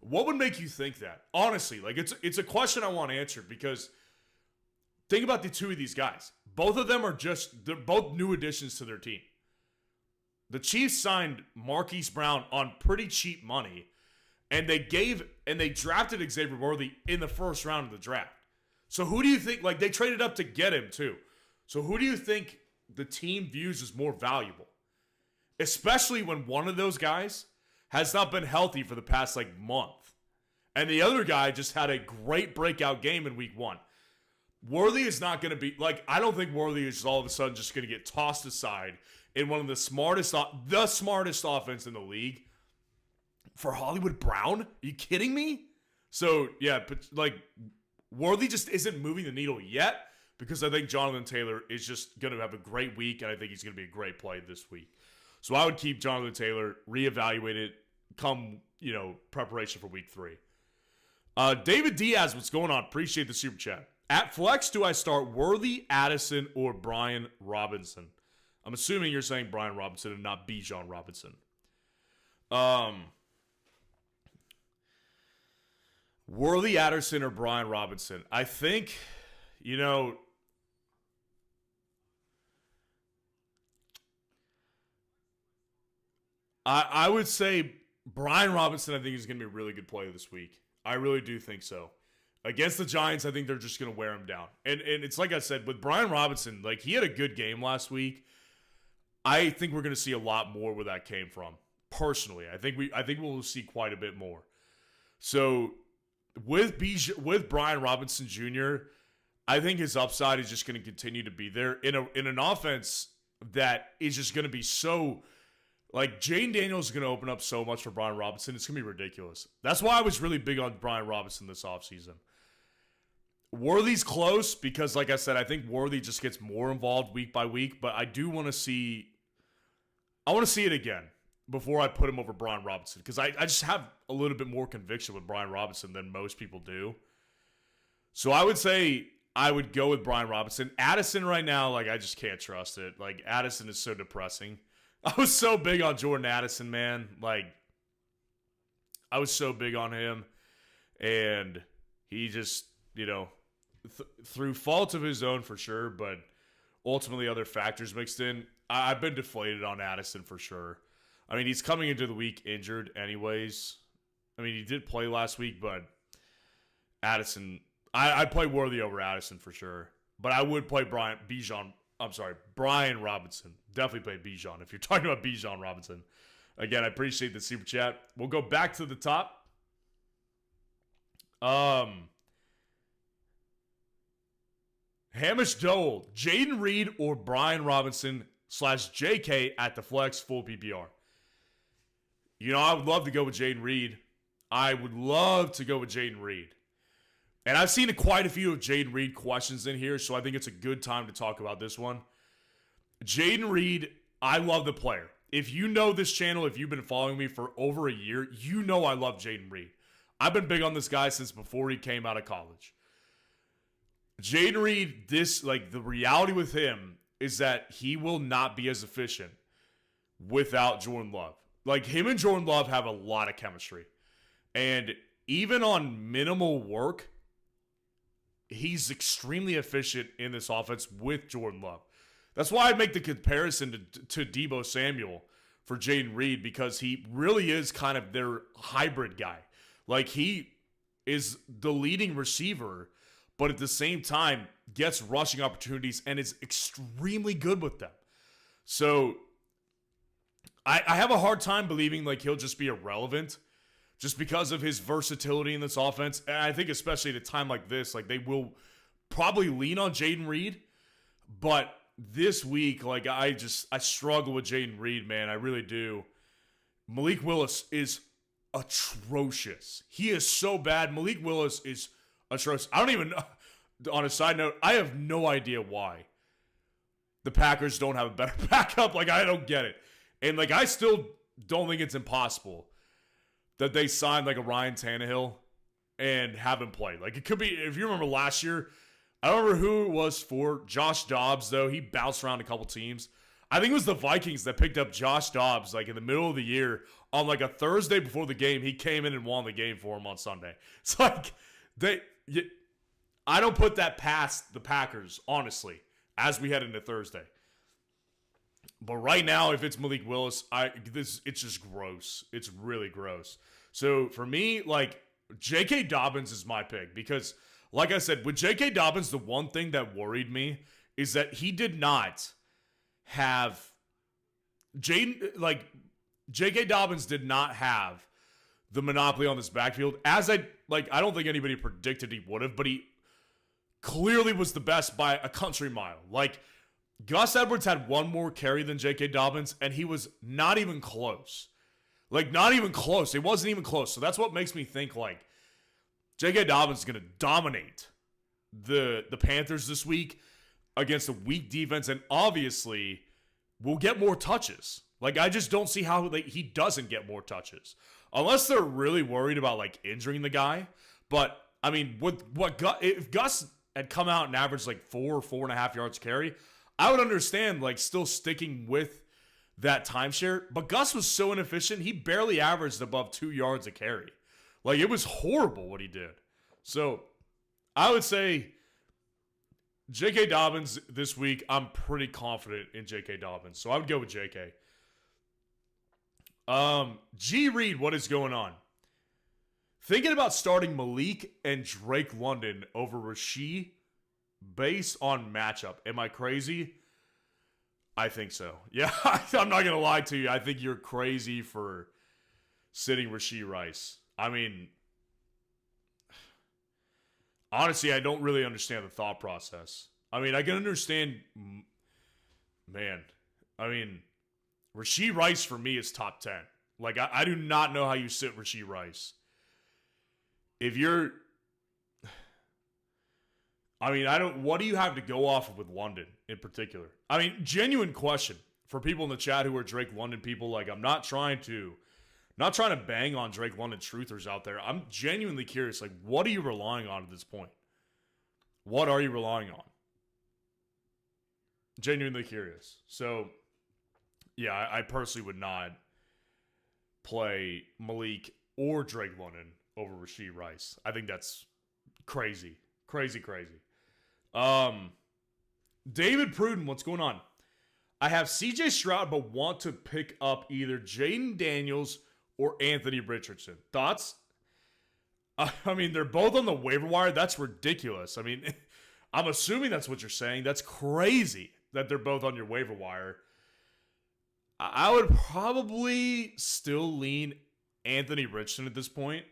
[SPEAKER 1] what would make you think that? Honestly, it's a question I want answered because think about the two of these guys. Both of them they're both new additions to their team. The Chiefs signed Marquise Brown on pretty cheap money, and they drafted Xavier Worthy in the first round of the draft. So who do you think, they traded up to get him too. So who do you think the team views as more valuable? Especially when one of those guys has not been healthy for the past month. And the other guy just had a great breakout game in week 1. Worthy is not going to be, I don't think Worthy is all of a sudden just going to get tossed aside in one of the smartest offense in the league for Hollywood Brown. Are you kidding me? So, yeah, but Worthy just isn't moving the needle yet because I think Jonathan Taylor is just going to have a great week, and I think he's going to be a great play this week. So I would keep Jonathan Taylor, reevaluate it, come, preparation for week 3. David Diaz, what's going on? Appreciate the super chat. At flex, do I start Worthy, Addison, or Brian Robinson? I'm assuming you're saying Brian Robinson and not Bijan Robinson. Worthy, Addison, or Brian Robinson? I think, I would say Brian Robinson, I think, is going to be a really good play this week. I really do think so. Against the Giants, I think they're just going to wear him down. And it's like I said, with Brian Robinson, he had a good game last week. I think we're going to see a lot more where that came from. Personally, I think we'll see quite a bit more. So with Brian Robinson Jr., I think his upside is just going to continue to be there in an offense that is just going to be so. Jane Daniels is going to open up so much for Brian Robinson. It's going to be ridiculous. That's why I was really big on Brian Robinson this offseason. Worthy's close because, like I said, I think Worthy just gets more involved week by week. But I do want to see it again before I put him over Brian Robinson because I just have a little bit more conviction with Brian Robinson than most people do. So I would say I would go with Brian Robinson. Addison right now, I just can't trust it. Addison is so depressing. I was so big on Jordan Addison, man. I was so big on him. And he just, through fault of his own for sure, but ultimately other factors mixed in, I've been deflated on Addison for sure. I mean, he's coming into the week injured anyways. I mean, he did play last week, but Addison, I'd play Worthy over Addison for sure. But I would play Brian Robinson. Definitely play Bijan if you're talking about Bijan Robinson. Again, I appreciate the super chat. We'll go back to the top. Hamish Dole, Jaden Reed, or Brian Robinson / JK at the flex full PPR. You know, I would love to go with Jaden Reed. I would love to go with Jaden Reed. And I've seen quite a few of Jaden Reed questions in here, so I think it's a good time to talk about this one. Jaden Reed, I love the player. If you know this channel, if you've been following me for over a year, you know I love Jaden Reed. I've been big on this guy since before he came out of college. Jaden Reed, the reality with him is that he will not be as efficient without Jordan Love. Like, him and Jordan Love have a lot of chemistry. And even on minimal work, he's extremely efficient in this offense with Jordan Love. That's why I make the comparison to Deebo Samuel for Jaden Reed, because he really is kind of their hybrid guy. Like, he is the leading receiver, but at the same time gets rushing opportunities and is extremely good with them. So I have a hard time believing like he'll just be irrelevant just because of his versatility in this offense. And I think especially at a time like this, like, they will probably lean on Jaden Reed. But this week, like, I struggle with Jaden Reed, man. I really do. Malik Willis is atrocious. He is so bad. Malik Willis is atrocious. I don't even know. On a side note, I have no idea why the Packers don't have a better backup. Like, I don't get it. And, like, I still don't think it's impossible that they signed, like, a Ryan Tannehill and have him play. Like, it could be, if you remember last year, I don't remember who it was for. Josh Dobbs, though. He bounced around a couple teams. I think it was the Vikings that picked up Josh Dobbs, like, in the middle of the year on, like, a Thursday before the game. He came in and won the game for him on Sunday. It's like, I don't put that past the Packers, honestly, as we head into Thursday. But right now, if it's Malik Willis, it's just gross. It's really gross. So for me, like, J.K. Dobbins is my pick because, like I said, with J.K. Dobbins, the one thing that worried me is that he did not have J.K. Dobbins did not have the monopoly on this backfield. I don't think anybody predicted he would have, but he clearly was the best by a country mile. Like, Gus Edwards had one more carry than J.K. Dobbins, and he was not even close. Like, not even close. It wasn't even close. So that's what makes me think, like, J.K. Dobbins is going to dominate the Panthers this week against a weak defense, and obviously will get more touches. Like, I just don't see how he doesn't get more touches. Unless they're really worried about, like, injuring the guy. But, I mean, if Gus had come out and averaged, like, 4 or 4.5 yards carry, I would understand, like, still sticking with that timeshare. But Gus was so inefficient, he barely averaged above 2 yards a carry. Like, it was horrible what he did. So, I would say J.K. Dobbins this week, I'm pretty confident in J.K. Dobbins. So, I would go with J.K. G. Reed, what is going on? Thinking about starting Malik and Drake London over Rasheed based on matchup. Am I crazy? I think so. Yeah, I'm not going to lie to you. I think you're crazy for sitting Rasheed Rice. I mean, honestly, I don't really understand the thought process. I mean, I can understand, man. I mean, Rasheed Rice for me is top 10. Like, I do not know how you sit Rasheed Rice. If you're, I mean, what do you have to go off of with London in particular? I mean, genuine question for people in the chat who are Drake London people. Like, I'm not trying to bang on Drake London truthers out there. I'm genuinely curious. Like, what are you relying on at this point? What are you relying on? Genuinely curious. So, yeah, I personally would not play Malik or Drake London over Rasheed Rice. I think that's crazy. Crazy. David Pruden, what's going on? I have CJ Stroud, but want to pick up either Jaden Daniels or Anthony Richardson. Thoughts? I mean, they're both on the waiver wire. That's ridiculous. I mean, I'm assuming that's what you're saying. That's crazy that they're both on your waiver wire. I would probably still lean Anthony Richardson at this point,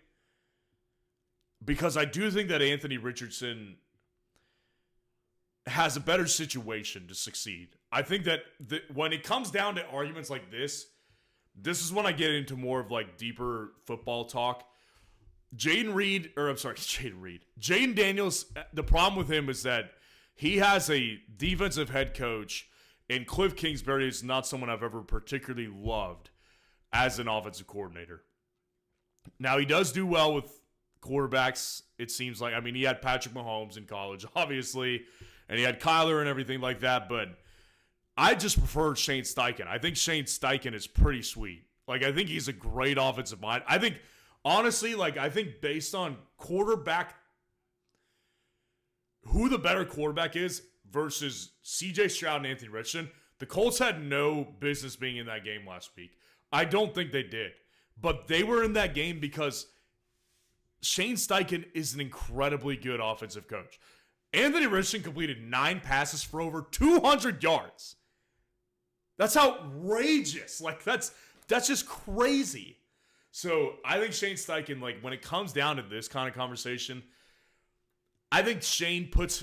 [SPEAKER 1] because I do think that Anthony Richardson has a better situation to succeed. I think that when it comes down to arguments like this is when I get into more of like deeper football talk. Jaden Daniels, the problem with him is that he has a defensive head coach, and Cliff Kingsbury is not someone I've ever particularly loved as an offensive coordinator. Now, he does do well with quarterbacks, it seems like. I mean, he had Patrick Mahomes in college, obviously, and he had Kyler and everything like that, but I just prefer Shane Steichen. I think Shane Steichen is pretty sweet. Like, I think he's a great offensive mind. I think, honestly, I think based on quarterback, who the better quarterback is versus C.J. Stroud and Anthony Richardson, the Colts had no business being in that game last week. I don't think they did. But they were in that game because Shane Steichen is an incredibly good offensive coach. Anthony Richardson completed 9 passes for over 200 yards. That's outrageous. That's just crazy. So I think Shane Steichen, when it comes down to this kind of conversation, I think Shane puts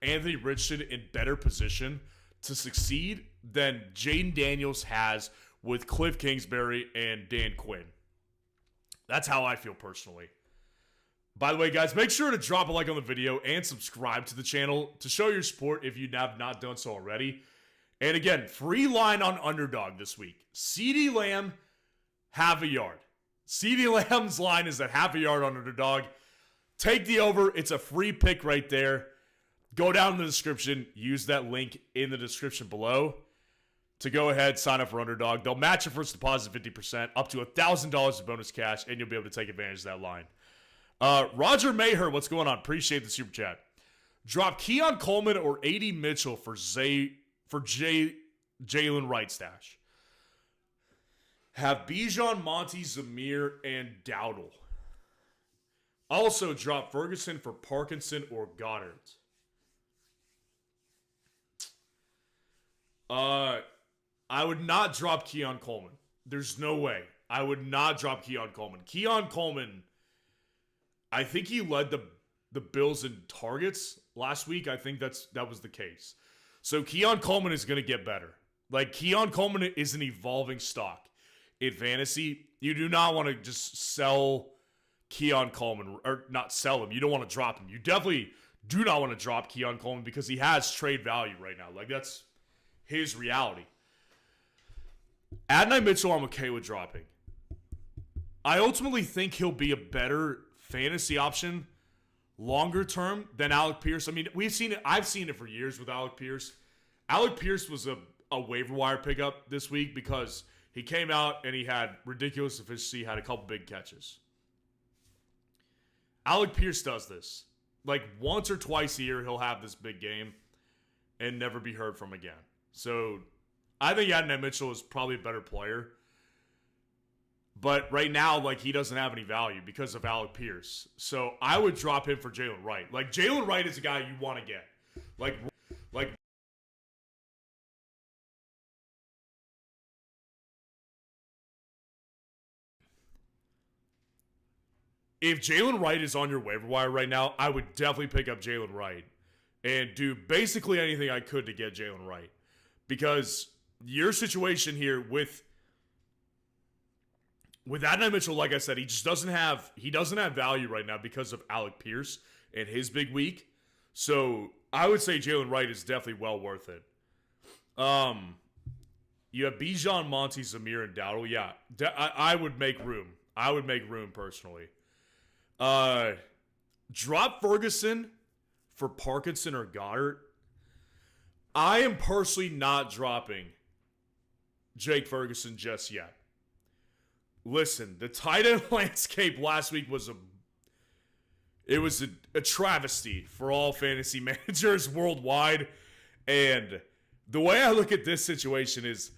[SPEAKER 1] Anthony Richardson in better position to succeed than Jaden Daniels has with Cliff Kingsbury and Dan Quinn. That's how I feel personally. By the way, guys, make sure to drop a like on the video and subscribe to the channel to show your support if you have not done so already. And again, free line on underdog this week. CeeDee Lamb, half a yard. CeeDee Lamb's line is at half a yard on underdog. Take the over. It's a free pick right there. Go down in the description. Use that link in the description below to go ahead, sign up for underdog. They'll match your first deposit 50%, up to $1,000 of bonus cash, and you'll be able to take advantage of that line. Roger Maher, what's going on? Appreciate the super chat. Drop Keon Coleman or A.D. Mitchell for Jalen Wright stash. Have Bijan, Monty, Zamir, and Dowdle. Also drop Ferguson for Parkinson or Goddard. I would not drop Keon Coleman. There's no way. I would not drop Keon Coleman. Keon Coleman, I think he led the Bills in targets last week. I think that was the case. So Keon Coleman is going to get better. Keon Coleman is an evolving stock. In fantasy, you do not want to just sell Keon Coleman, or not sell him. You don't want to drop him. You definitely do not want to drop Keon Coleman because he has trade value right now. That's his reality. Adonai Mitchell, I'm okay with dropping. I ultimately think he'll be a better fantasy option longer term than Alec Pierce. I mean, we've seen it. I've seen it for years with Alec Pierce. Alec Pierce was a waiver wire pickup this week because he came out and he had ridiculous efficiency, had a couple big catches. Alec Pierce does this. Once or twice a year, he'll have this big game and never be heard from again. So I think Adonai Mitchell is probably a better player. But right now, he doesn't have any value because of Alec Pierce. So I would drop him for Jalen Wright. Jalen Wright is a guy you want to get. If Jalen Wright is on your waiver wire right now, I would definitely pick up Jalen Wright and do basically anything I could to get Jalen Wright. Because your situation here with Adonai Mitchell, like I said, he doesn't have value right now because of Alec Pierce and his big week. So I would say Jalen Wright is definitely well worth it. You have Bijan, Monty, Zamir, and Dowdle. Yeah, I would make room. I would make room personally. Drop Ferguson for Parkinson or Goddard. I am personally not dropping Jake Ferguson just yet. Listen, the tight end landscape last week was a travesty for all fantasy managers worldwide. And the way I look at this situation is,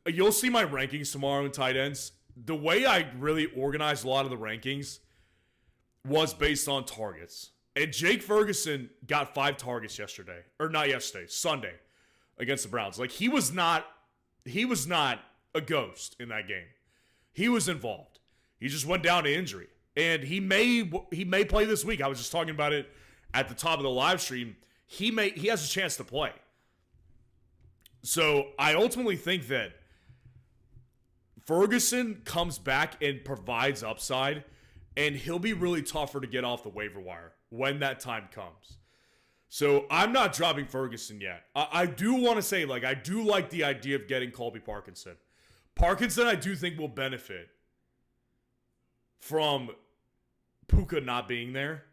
[SPEAKER 1] you'll see my rankings tomorrow in tight ends. The way I really organized a lot of the rankings was based on targets. And Jake Ferguson got 5 targets yesterday. Or not yesterday, Sunday against the Browns. He was not a ghost in that game. He was involved. He just went down to injury. And he may play this week. I was just talking about it at the top of the live stream. he has a chance to play. So I ultimately think that Ferguson comes back and provides upside, and he'll be really tougher to get off the waiver wire when that time comes. So I'm not dropping Ferguson yet. I do want to say, like, I do like the idea of getting Colby Parkinson. Parkinson, I do think, will benefit from Puka not being there.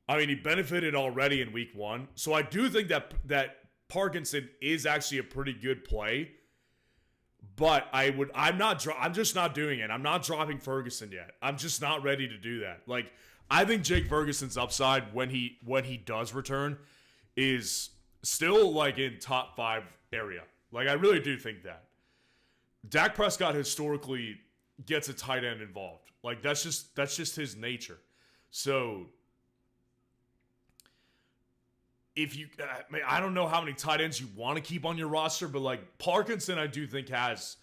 [SPEAKER 1] I mean, he benefited already in week 1. So I do think that Parkinson is actually a pretty good play. But I'm just not doing it. I'm not dropping Ferguson yet. I'm just not ready to do that. Like, I think Jake Ferguson's upside when he does return is still like in top 5 area. Like, I really do think that. Dak Prescott historically gets a tight end involved. Like, that's just his nature. So if you, I don't know how many tight ends you want to keep on your roster, but like Parkinson, I do think has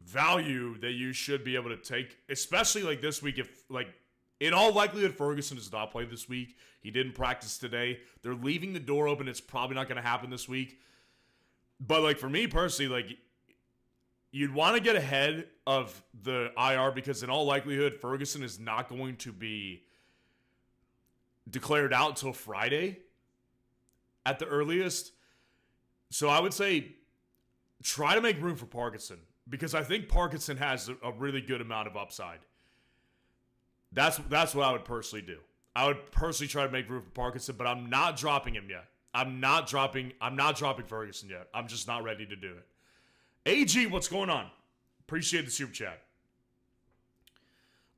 [SPEAKER 1] value that you should be able to take, especially like this week. If like, in all likelihood, Ferguson does not play this week. He didn't practice today. They're leaving the door open. It's probably not going to happen this week. But like for me personally, like you'd want to get ahead of the IR because in all likelihood, Ferguson is not going to be declared out until Friday at the earliest. So I would say try to make room for Parkinson because I think Parkinson has a really good amount of upside. That's what I would personally do. I would personally try to make room for Parkinson, but I'm not dropping him yet. I'm not dropping Ferguson yet. I'm just not ready to do it. AG, what's going on? Appreciate the super chat.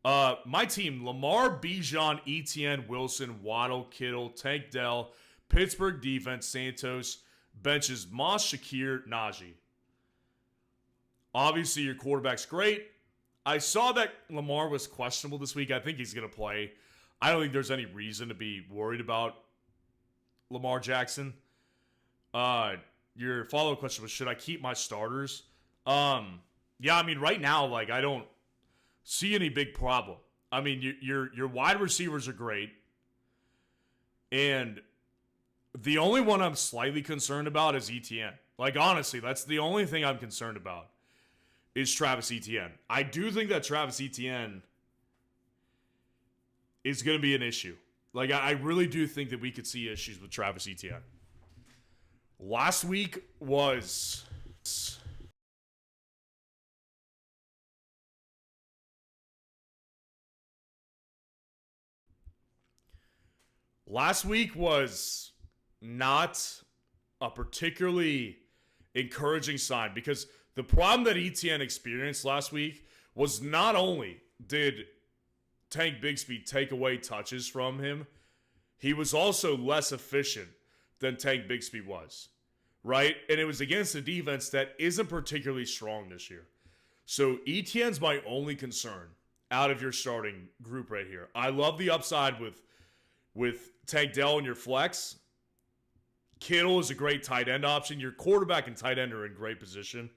[SPEAKER 1] My team, Lamar, Bijan, Etienne, Wilson, Waddle, Kittle, Tank Dell, Pittsburgh defense, Santos, benches, Moss, Shakir, Najee. Obviously, your quarterback's great. I saw that Lamar was questionable this week. I think he's going to play. I don't think there's any reason to be worried about Lamar Jackson. Your follow-up question was, should I keep my starters? Yeah, I mean, right now, like, I don't see any big problem. I mean, your wide receivers are great. And the only one I'm slightly concerned about is Etienne. Like, honestly, that's the only thing I'm concerned about is Travis Etienne. I do think that Travis Etienne is going to be an issue. Like, I really do think that we could see issues with Travis Etienne. Last week was not a particularly encouraging sign because the problem that Etienne experienced last week was not only did Tank Bigsby take away touches from him, he was also less efficient than Tank Bigsby was, right? And it was against a defense that isn't particularly strong this year. So Etienne's my only concern out of your starting group right here. I love the upside with Tank Dell in your flex. Kittle is a great tight end option. Your quarterback and tight end are in great position.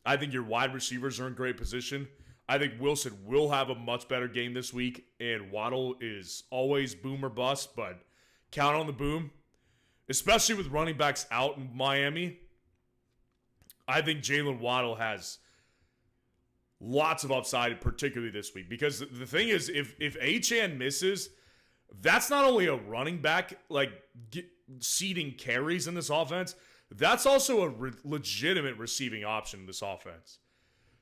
[SPEAKER 1] I think your wide receivers are in great position. I think Wilson will have a much better game this week, and Waddle is always boom or bust, but count on the boom. Especially with running backs out in Miami, I think Jalen Waddle has lots of upside, particularly this week. Because the thing is, if Achane misses, that's not only a running back, like, seeding carries in this offense, that's also a legitimate receiving option in this offense.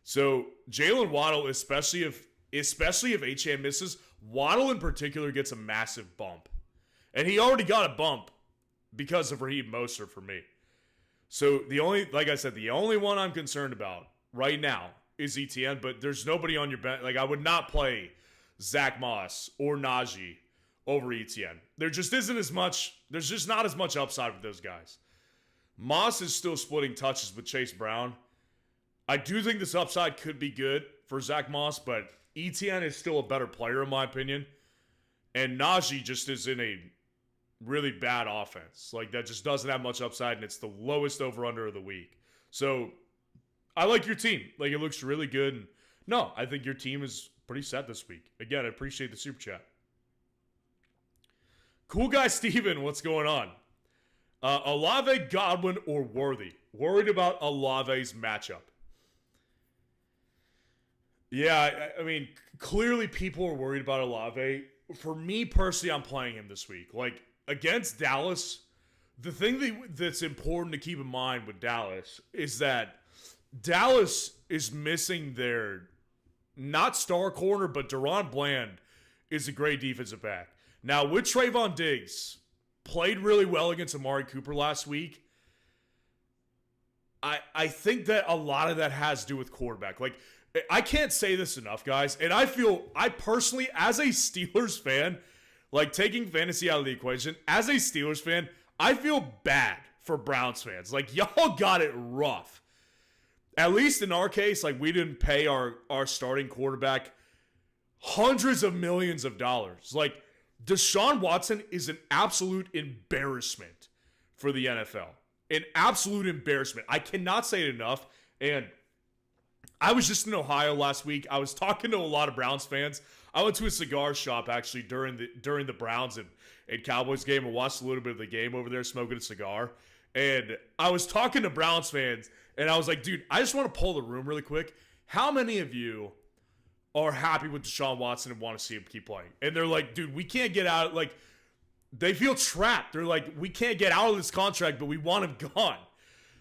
[SPEAKER 1] So Jalen Waddle, especially if Achane misses, Waddle in particular gets a massive bump. And he already got a bump because of Raheem Mostert for me. So the only one I'm concerned about right now is Etienne, but there's nobody on your bench. Like, I would not play Zach Moss or Najee over Etienne. There's just not as much upside with those guys. Moss is still splitting touches with Chase Brown. I do think this upside could be good for Zach Moss, but Etienne is still a better player in my opinion. And Najee just is in a really bad offense. Like, that just doesn't have much upside, and it's the lowest over-under of the week. So, I like your team. Like, it looks really good. And no, I think your team is pretty set this week. Again, I appreciate the super chat. Cool guy Steven, what's going on? Olave, Godwin, or Worthy? Worried about Olave's matchup. Yeah, I mean, clearly people are worried about Olave. For me personally, I'm playing him this week. Like, against Dallas, the thing that's important to keep in mind with Dallas is that Dallas is missing their, not star corner, but Deron Bland is a great defensive back. Now, with Trayvon Diggs, played really well against Amari Cooper last week. I think that a lot of that has to do with quarterback. Like, I can't say this enough, guys. And I personally, as a Steelers fan, like taking fantasy out of the equation, as a Steelers fan, I feel bad for Browns fans. Like, y'all got it rough. At least in our case, like, we didn't pay our starting quarterback hundreds of millions of dollars. Like, Deshaun Watson is an absolute embarrassment for the NFL. An absolute embarrassment. I cannot say it enough. And I was just in Ohio last week. I was talking to a lot of Browns fans. I went to a cigar shop actually during the Browns and Cowboys game and watched a little bit of the game over there smoking a cigar. And I was talking to Browns fans and I was like, dude, I just want to pull the room really quick. How many of you are happy with Deshaun Watson and want to see him keep playing? And they're like, dude, we can't get out. Like, they feel trapped. They're like, we can't get out of this contract, but we want him gone.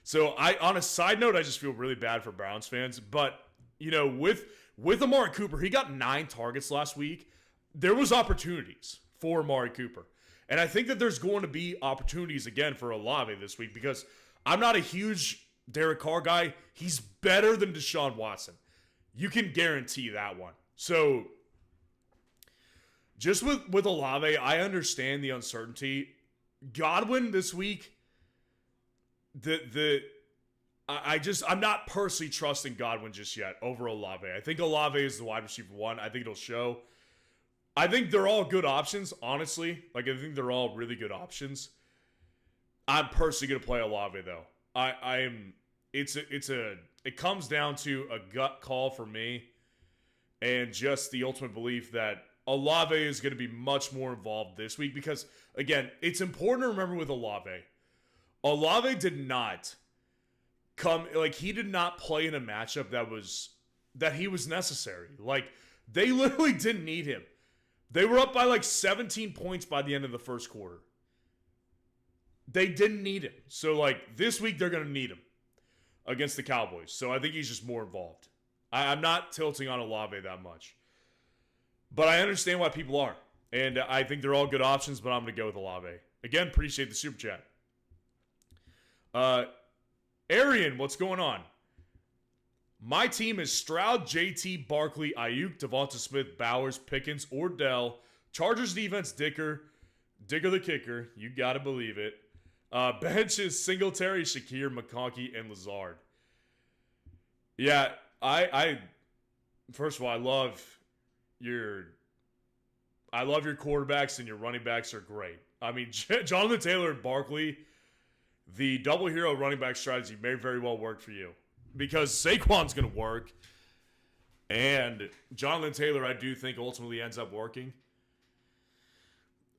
[SPEAKER 1] So on a side note, I just feel really bad for Browns fans. But, you know, with Amari Cooper, he got 9 targets last week. There was opportunities for Amari Cooper. And I think that there's going to be opportunities again for Olave this week because I'm not a huge Derek Carr guy. He's better than Deshaun Watson. You can guarantee that one. So just with Olave, I understand the uncertainty. Godwin this week, I'm not personally trusting Godwin just yet over Olave. I think Olave is the wide receiver 1. I think it'll show. I think they're all good options, honestly. Like, I think they're all really good options. I'm personally going to play Olave though. It comes down to a gut call for me and just the ultimate belief that Olave is going to be much more involved this week because, again, it's important to remember with Olave did not he did not play in a matchup that he was necessary. Like, they literally didn't need him. They were up by like 17 points by the end of the first quarter. They didn't need him. So, like, this week they're going to need him against the Cowboys. So I think he's just more involved. I'm not tilting on Olave that much. But I understand why people are. And I think they're all good options, but I'm going to go with Olave. Again, appreciate the super chat. Arian, what's going on? My team is Stroud, JT, Barkley, Ayuk, Devonta Smith, Bowers, Pickens, or Dell. Chargers defense, Dicker the kicker. You got to believe it. Bench is Singletary, Shakir, McConkey, and Lazard. Yeah, I first of all, I love your quarterbacks and your running backs are great. I mean, Jonathan Taylor and Barkley, the double hero running back strategy may very well work for you because Saquon's going to work, and Jonathan Taylor, I do think ultimately ends up working.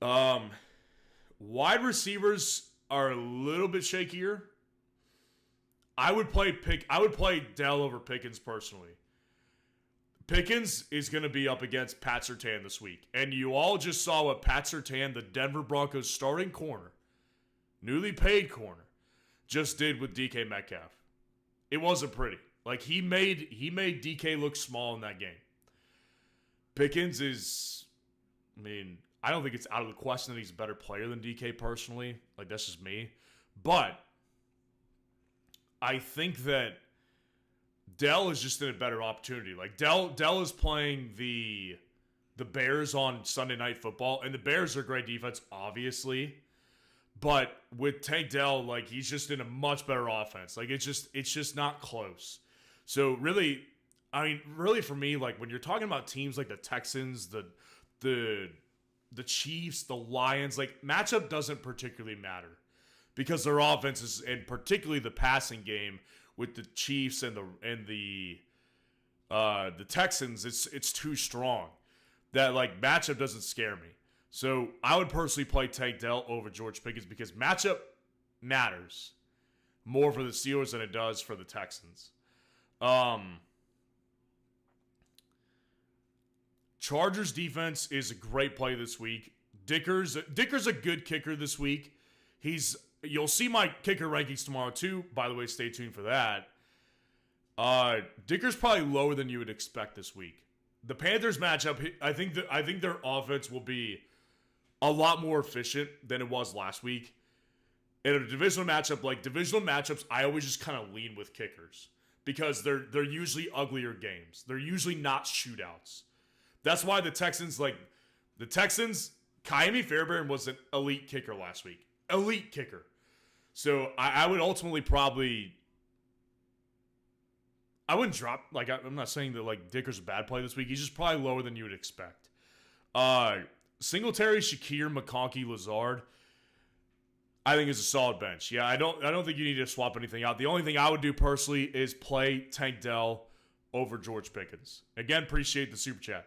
[SPEAKER 1] Wide receivers are a little bit shakier. I would play Dell over Pickens personally. Pickens is going to be up against Pat Surtain this week. And you all just saw what Pat Surtain, the Denver Broncos starting corner, newly paid corner, just did with DK Metcalf. It wasn't pretty. Like, he made DK look small in that game. Pickens is, I mean, I don't think it's out of the question that he's a better player than DK personally. Like, that's just me. But I think that Dell is just in a better opportunity. Like, Dell is playing the Bears on Sunday Night Football, and the Bears are a great defense, obviously. But with Tank Dell, like, he's just in a much better offense. Like, it's just not close. So really, I mean, really for me, like, when you're talking about teams like the Texans, the Chiefs, the Lions, like, matchup doesn't particularly matter because their offenses, and particularly the passing game with the Chiefs and the Texans, it's too strong. That, like, matchup doesn't scare me. So I would personally play Tank Dell over George Pickens because matchup matters more for the Steelers than it does for the Texans. Chargers defense is a great play this week. Dicker's a good kicker this week. You'll see my kicker rankings tomorrow too. By the way, stay tuned for that. Dicker's probably lower than you would expect this week. The Panthers matchup, I think their offense will be a lot more efficient than it was last week. In a divisional matchup, like divisional matchups, I always just kind of lean with kickers because they're usually uglier games. They're usually not shootouts. That's why the Texans, Kaimi Fairbairn was an elite kicker last week. Elite kicker. So I would ultimately I wouldn't drop, I'm not saying that, Dicker's a bad play this week. He's just probably lower than you would expect. Singletary, Shakir, McConkey, Lazard, I think is a solid bench. Yeah, I don't think you need to swap anything out. The only thing I would do personally is play Tank Dell over George Pickens. Again, appreciate the super chat.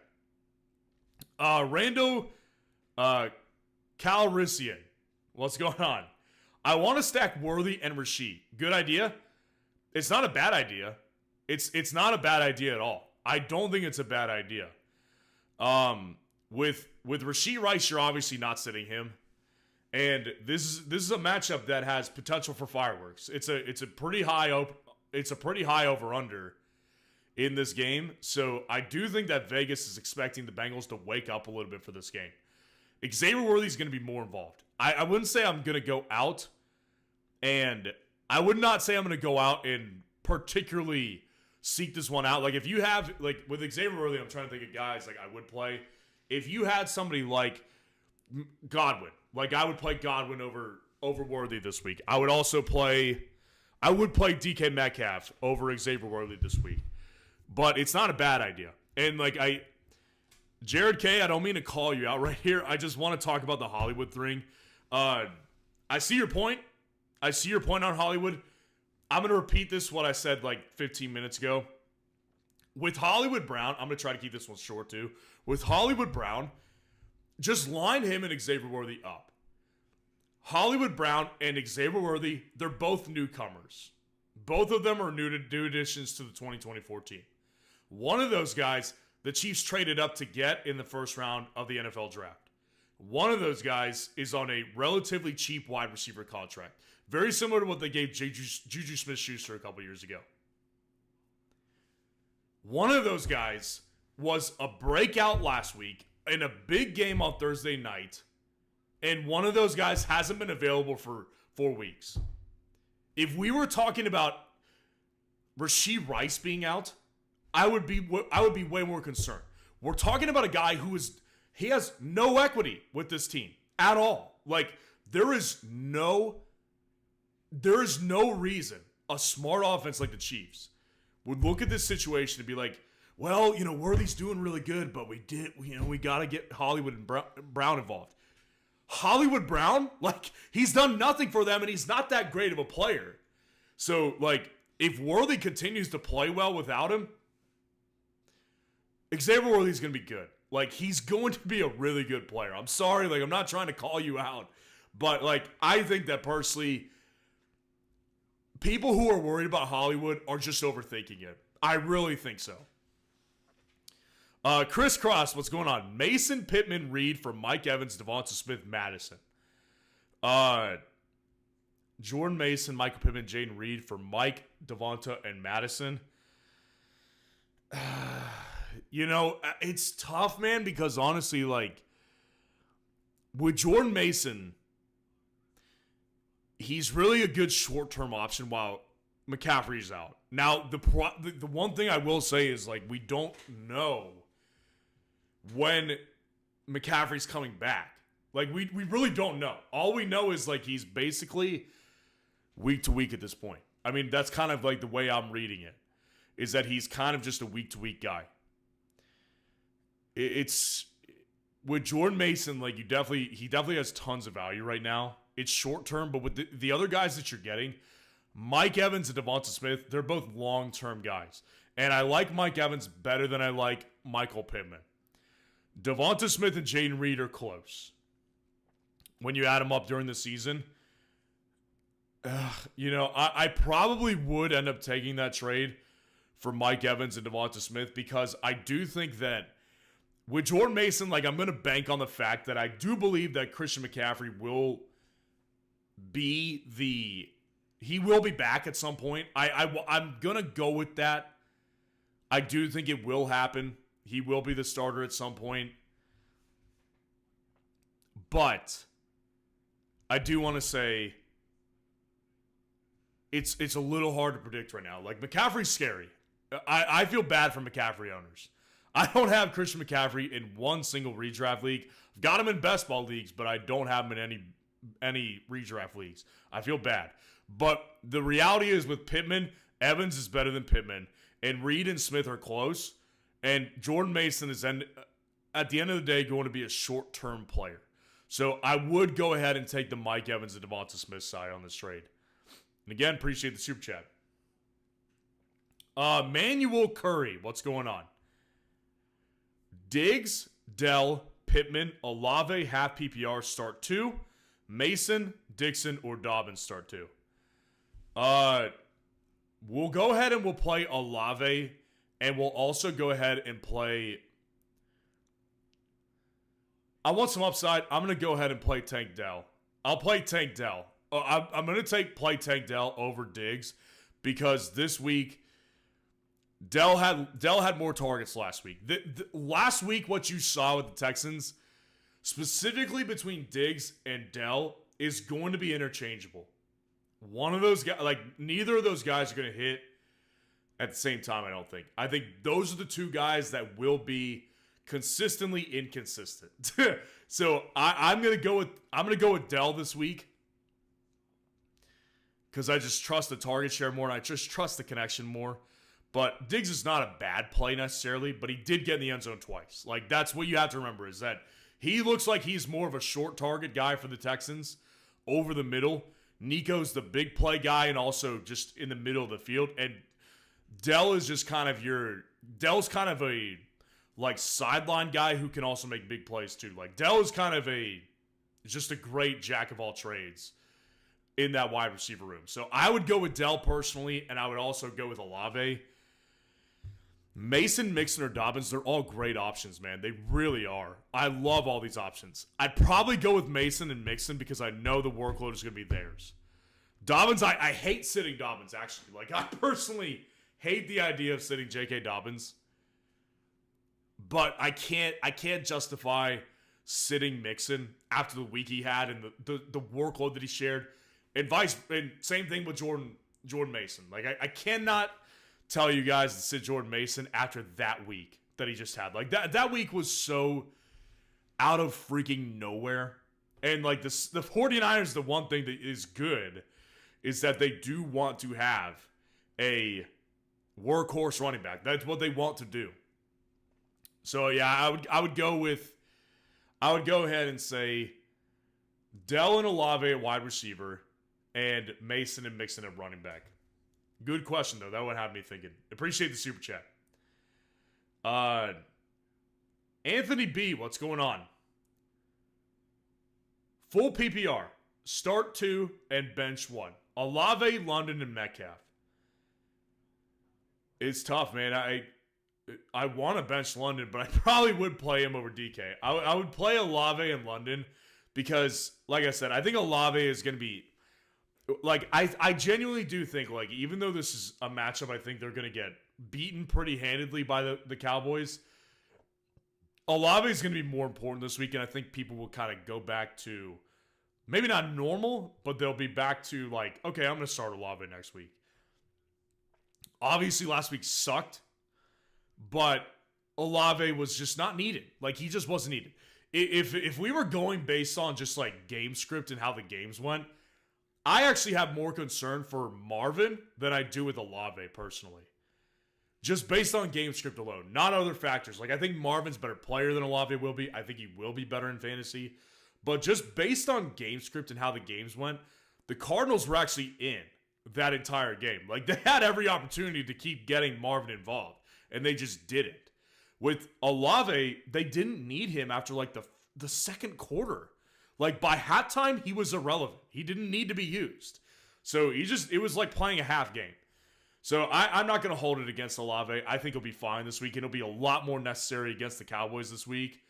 [SPEAKER 1] Rando Calrissian, what's going on? I want to stack Worthy and Rasheed. Good idea. It's not a bad idea. It's not a bad idea at all. I don't think it's a bad idea. With Rashee Rice, you're obviously not sitting him, and this is a matchup that has potential for fireworks. It's a pretty high over under in this game. So I do think that Vegas is expecting the Bengals to wake up a little bit for this game. Xavier Worthy is going to be more involved. I wouldn't say I'm going to go out, and I would not say I'm going to go out and particularly seek this one out. If you have, with Xavier Worthy, I'm trying to think of guys I would play. If you had somebody like Godwin, I would play Godwin over Worthy this week. I would play DK Metcalf over Xavier Worthy this week. But it's not a bad idea. And Jared K, I don't mean to call you out right here. I just want to talk about the Hollywood thing. I see your point. I see your point on Hollywood. I'm going to repeat what I said 15 minutes ago. With Hollywood Brown, I'm going to try to keep this one short too. With Hollywood Brown, just line him and Xavier Worthy up. Hollywood Brown and Xavier Worthy, they're both newcomers. Both of them are new additions to the 2024 team. One of those guys, the Chiefs traded up to get in the first round of the NFL draft. One of those guys is on a relatively cheap wide receiver contract. Very similar to what they gave Juju Smith-Schuster a couple years ago. One of those guys was a breakout last week in a big game on Thursday night, and one of those guys hasn't been available for 4 weeks. If we were talking about Rashee Rice being out, I would be way more concerned. We're talking about a guy he has no equity with this team at all. There is no reason a smart offense like the Chiefs would look at this situation and be like, well, Worthy's doing really good, but we got to get Hollywood and Brown involved. Hollywood Brown, he's done nothing for them, and he's not that great of a player. So, if Worthy continues to play well without him, Xavier Worthy's going to be good. He's going to be a really good player. I'm sorry, I'm not trying to call you out, but, I think that personally, people who are worried about Hollywood are just overthinking it. I really think so. Chris Cross, what's going on? Mason, Pittman, Reed for Mike Evans, Devonta Smith, Madison. Jordan Mason, Michael Pittman, Jaden Reed for Mike, Devonta, and Madison. It's tough, man, because honestly, with Jordan Mason, he's really a good short-term option while McCaffrey's out. Now, the one thing I will say is, we don't know when McCaffrey's coming back. We really don't know. All we know is, he's basically week to week at this point. I mean, that's kind of, the way I'm reading it, is that he's kind of just a week-to-week guy. It's with Jordan Mason, he definitely has tons of value right now. It's short term, but with the other guys that you're getting, Mike Evans and Devonta Smith, they're both long term guys, and I like Mike Evans better than I like Michael Pittman. Devonta Smith and Jaden Reed are close. when you add them up during the season. I probably would end up taking that trade for Mike Evans and Devonta Smith because I do think that with Jordan Mason, I'm going to bank on the fact that I do believe that Christian McCaffrey will be he will be back at some point. I'm going to go with that. I do think it will happen. He will be the starter at some point. But I do want to say it's a little hard to predict right now. McCaffrey's scary. I feel bad for McCaffrey owners. I don't have Christian McCaffrey in one single redraft league. I've got him in best ball leagues, but I don't have him in any redraft leagues. I feel bad. But the reality is with Pittman, Evans is better than Pittman, and Reed and Smith are close, and Jordan Mason is, at the end of the day, going to be a short-term player. So I would go ahead and take the Mike Evans and Devonta Smith side on this trade. And again, appreciate the super chat. Manuel Curry, what's going on? Diggs, Dell, Pittman, Olave, half PPR, start 2. Mason, Dixon, or Dobbins, start 2. We'll go ahead and we'll play Olave, and we'll also go ahead and play... I want some upside. I'm going to go ahead and play Tank Dell. I'll play Tank Dell. I'm going to play Tank Dell over Diggs because this week... Dell had more targets last week. Last week, what you saw with the Texans, specifically between Diggs and Dell, is going to be interchangeable. One of those guys, neither of those guys are going to hit at the same time, I don't think. I think those are the two guys that will be consistently inconsistent. So I'm going to go with Dell this week because I just trust the target share more and I just trust the connection more. But Diggs is not a bad play necessarily, but he did get in the end zone twice. That's what you have to remember is that he looks like he's more of a short target guy for the Texans over the middle. Nico's the big play guy and also just in the middle of the field. And Dell is just Dell's kind of a sideline guy who can also make big plays too. Dell is kind of just a great jack of all trades in that wide receiver room. So I would go with Dell personally, and I would also go with Olave. Mason, Mixon, or Dobbins, they're all great options, man. They really are. I love all these options. I'd probably go with Mason and Mixon because I know the workload is going to be theirs. Dobbins, I hate sitting Dobbins, actually. I personally hate the idea of sitting J.K. Dobbins. But I can't justify sitting Mixon after the week he had and the workload that he shared. And same thing with Jordan Mason. I cannot tell you guys to sit Jordan Mason after that week that he just had. That week was so out of freaking nowhere. And the 49ers, the one thing that is good is that they do want to have a workhorse running back. That's what they want to do. So yeah, I would go ahead and say Dell and Olave at wide receiver and Mason and Mixon at running back. Good question, though. That would have me thinking. Appreciate the super chat. Anthony B, what's going on? Full PPR. Start 2 and bench 1. Olave, London, and Metcalf. It's tough, man. I want to bench London, but I probably would play him over DK. I would play Olave and London because, like I said, I think Olave is going to be... I genuinely do think, even though this is a matchup, I think they're going to get beaten pretty handedly by the Cowboys. Olave is going to be more important this week, and I think people will kind of go back to, maybe not normal, but they'll be back to, okay, I'm going to start Olave next week. Obviously, last week sucked, but Olave was just not needed. He just wasn't needed. If we were going based on just, game script and how the games went, I actually have more concern for Marvin than I do with Olave personally. Just based on game script alone, not other factors. I think Marvin's a better player than Olave will be. I think he will be better in fantasy. But just based on game script and how the games went, the Cardinals were actually in that entire game. They had every opportunity to keep getting Marvin involved, and they just didn't. With Olave, they didn't need him after, the second quarter. Like, by halftime, he was irrelevant. He didn't need to be used. So, it was like playing a half game. So, I'm not going to hold it against Olave. I think he'll be fine this week. It'll be a lot more necessary against the Cowboys this week.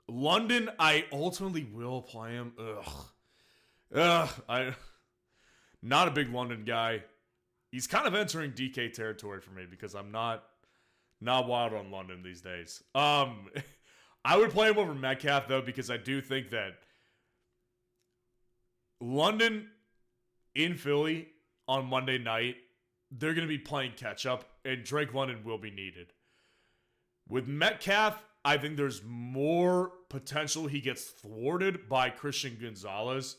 [SPEAKER 1] London, I ultimately will play him. I'm not a big London guy. He's kind of entering DK territory for me because I'm not wild on London these days. I would play him over Metcalf, though, because I do think that London in Philly on Monday night, they're going to be playing catch-up, and Drake London will be needed. With Metcalf, I think there's more potential he gets thwarted by Christian Gonzalez.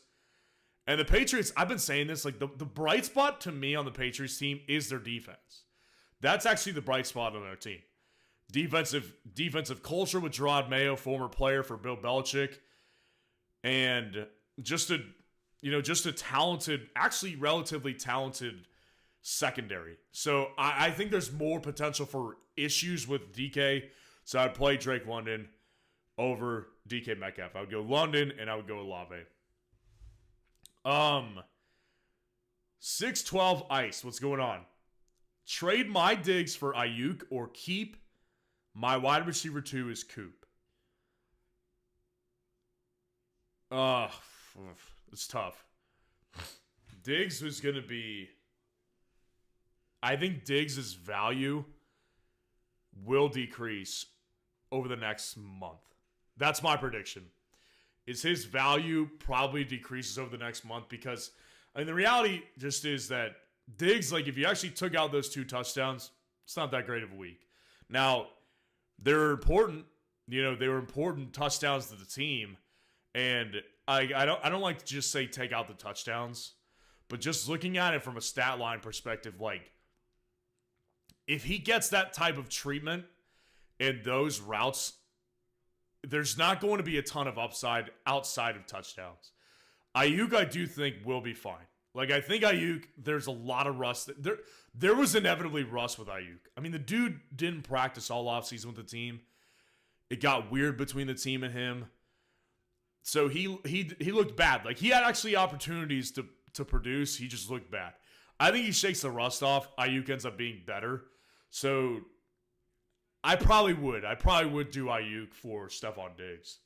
[SPEAKER 1] And the Patriots, I've been saying this, like the bright spot to me on the Patriots team is their defense. That's actually the bright spot on their team. Defensive culture with Gerard Mayo, former player for Bill Belichick, and just a talented, actually relatively talented secondary. So I think there's more potential for issues with DK. So I'd play Drake London over DK Metcalf. I would go London and I would go Olave. 612 Ice. What's going on? Trade my Diggs for Ayuk or keep my wide receiver 2 is Coop. It's tough. Diggs was going to be... I think Diggs' value will decrease over the next month. That's my prediction. Is his value probably decreases over the next month because, I mean, the reality just is that Diggs, like, if you actually took out those 2 touchdowns, it's not that great of a week. Now, they're important. You know, they were important touchdowns to the team, and I don't like to just say take out the touchdowns, but just looking at it from a stat line perspective, like, if he gets that type of treatment in those routes, there's not going to be a ton of upside outside of touchdowns. Ayuk, I do think, will be fine. Like, I think Ayuk, there's a lot of rust. There was inevitably rust with Ayuk. I mean, the dude didn't practice all offseason with the team. It got weird between the team and him. So he looked bad. Like, he had actually opportunities to produce. He just looked bad. I think he shakes the rust off. Ayuk ends up being better. So I probably would do Ayuk for Stephon Diggs.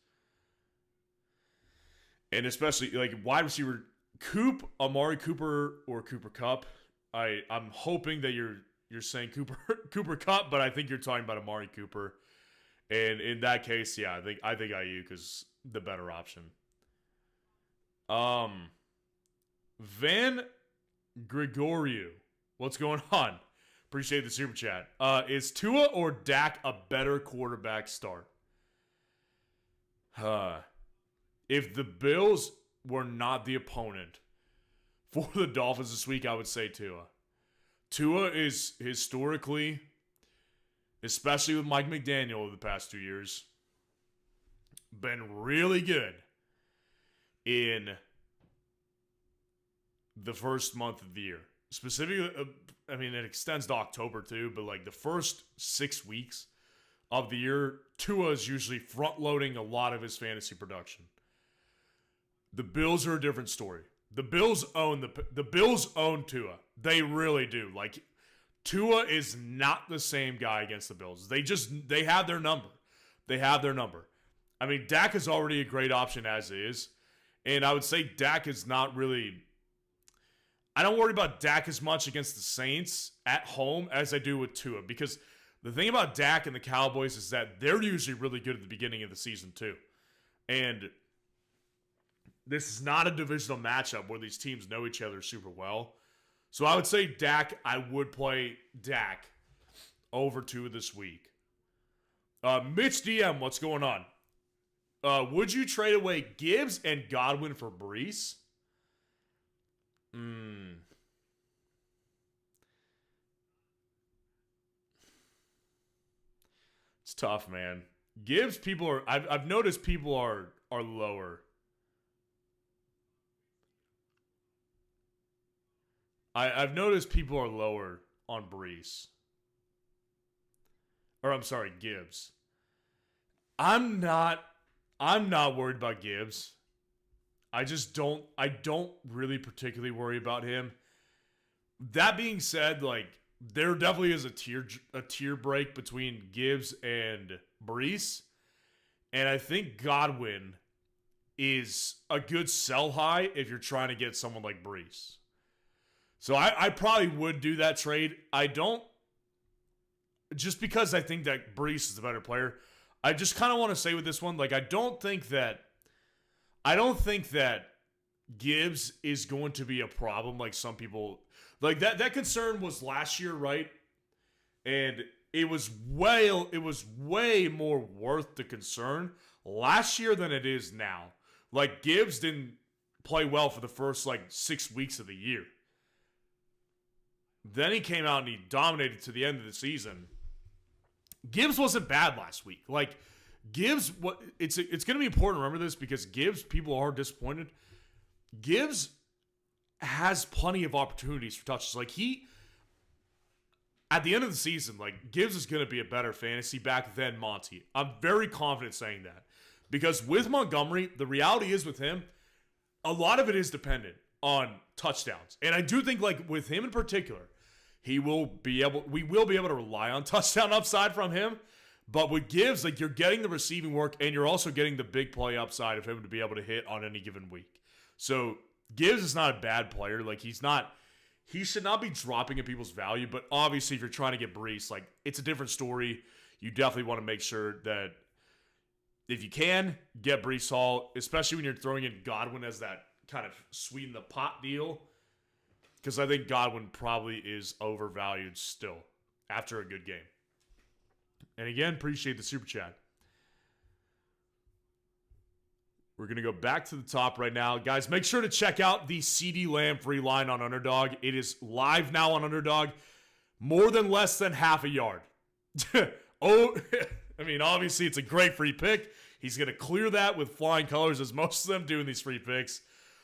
[SPEAKER 1] And especially, like, wide receiver Coop, Amari Cooper, or Cooper Kupp. I'm hoping that you're saying Cooper Kupp, but I think you're talking about Amari Cooper. And in that case, yeah, I think Ayuk is the better option. Van Gregoriou, what's going on? Appreciate the super chat. Is Tua or Dak a better quarterback start? If the Bills were not the opponent for the Dolphins this week, I would say Tua. Tua is historically, especially with Mike McDaniel over the past 2 years, been really good in the first month of the year. Specifically, I mean, it extends to October too, but like the first 6 weeks of the year, Tua is usually front-loading a lot of his fantasy production. The Bills are a different story. The Bills own Tua. They really do. Like, Tua is not the same guy against the Bills. They have their number. They have their number. I mean, Dak is already a great option as is, and I would say Dak is not really... I don't worry about Dak as much against the Saints at home as I do with Tua, because the thing about Dak and the Cowboys is that they're usually really good at the beginning of the season too. And this is not a divisional matchup where these teams know each other super well. So I would say Dak, I would play Dak over Tua this week. Mitch DM, what's going on? Would you trade away Gibbs and Godwin for Brees? It's tough, man. Gibbs, people are... I've noticed people are lower. I've noticed people are lower on Brees. Or, I'm sorry, Gibbs. I'm not I'm not worried about Gibbs. I don't really particularly worry about him. That being said, like there definitely is a tier break between Gibbs and Brees. And I think Godwin is a good sell high if you're trying to get someone like Brees. So I probably would do that trade. I don't, just because I think that Brees is the better player. I just kind of want to say with this one, like I don't think that Gibbs is going to be a problem like some people like that concern was last year, right? And it was way more worth the concern last year than it is now. Like Gibbs didn't play well for the first like 6 weeks of the year. Then he came out and he dominated to the end of the season. Gibbs wasn't bad last week. Like Gibbs, it's going to be important to remember this because Gibbs, people are disappointed. Gibbs has plenty of opportunities for touches. Like at the end of the season, like Gibbs is going to be a better fantasy back than Monty. I'm very confident saying that because with Montgomery, the reality is with him, a lot of it is dependent on touchdowns. And I do think like with him in particular, we will be able to rely on touchdown upside from him. But with Gibbs, like you're getting the receiving work and you're also getting the big play upside of him to be able to hit on any given week. So Gibbs is not a bad player. Like he should not be dropping in people's value. But obviously, if you're trying to get Brees, like it's a different story. You definitely want to make sure that if you can get Brees Hall, especially when you're throwing in Godwin as that kind of sweeten the pot deal, because I think Godwin probably is overvalued still after a good game. And again, appreciate the super chat. We're going to go back to the top right now. Guys, make sure to check out the CeeDee Lamb free line on Underdog. It is live now on Underdog. More than less than half a yard. I mean, obviously, it's a great free pick. He's going to clear that with flying colors, as most of them do in these free picks.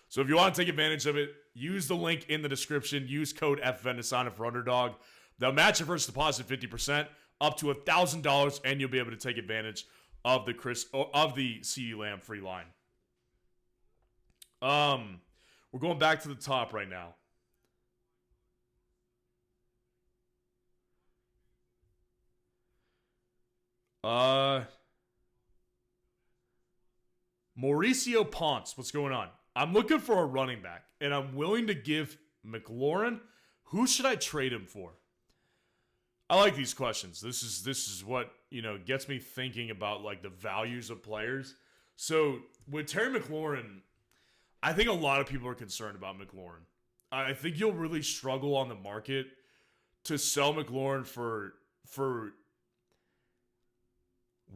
[SPEAKER 1] So if you want to take advantage of it, use the link in the description. Use code FFN to sign up for Underdog. They'll match your first deposit 50%, up to $1,000, and you'll be able to take advantage of the CeeDee Lamb free line. We're going back to the top right now. Mauricio Ponce, what's going on? I'm looking for a running back, and I'm willing to give McLaurin. Who should I trade him for? I like these questions. This is what, gets me thinking about like the values of players. So with Terry McLaurin, I think a lot of people are concerned about McLaurin. I think you'll really struggle on the market to sell McLaurin for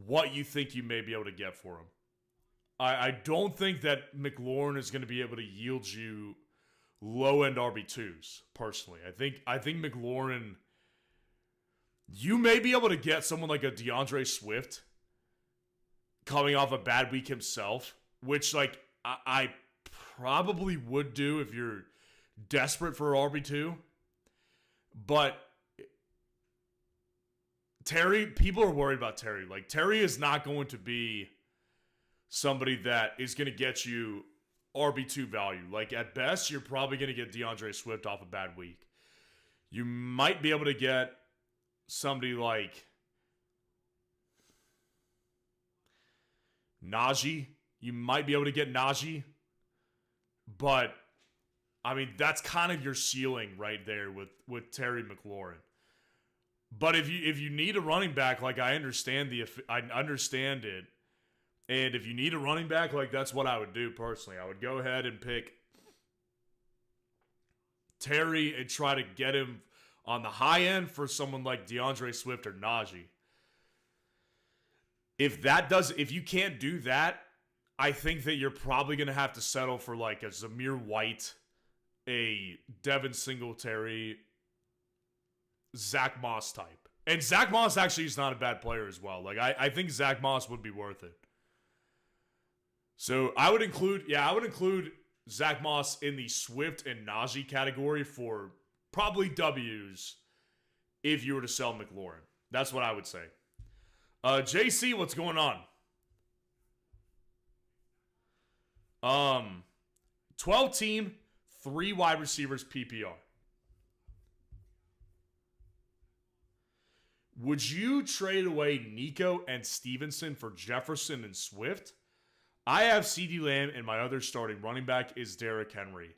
[SPEAKER 1] what you think you may be able to get for him. I don't think that McLaurin is going to be able to yield you low-end RB2s, personally. I think McLaurin, you may be able to get someone like a DeAndre Swift coming off a bad week himself, which like I probably would do if you're desperate for RB2. But Terry, people are worried about Terry. Like Terry is not going to be somebody that is going to get you RB2 value. Like at best, you're probably going to get DeAndre Swift off a bad week. You might be able to get somebody like Najee. You might be able to get Najee. But, I mean, that's kind of your ceiling right there with Terry McLaurin. But if you need a running back, like I understand it. And if you need a running back, like that's what I would do personally. I would go ahead and pick Terry and try to get him on the high end for someone like DeAndre Swift or Najee. If you can't do that, I think that you're probably going to have to settle for like a Zamir White, a Devin Singletary, Zach Moss type. And Zach Moss actually is not a bad player as well. Like I think Zach Moss would be worth it. So I would include Zach Moss in the Swift and Najee category for probably W's if you were to sell McLaurin. That's what I would say. JC, what's going on? Um, 12 team, 3 wide receivers PPR. Would you trade away Nico and Stevenson for Jefferson and Swift? I have CeeDee Lamb, and my other starting running back is Derrick Henry.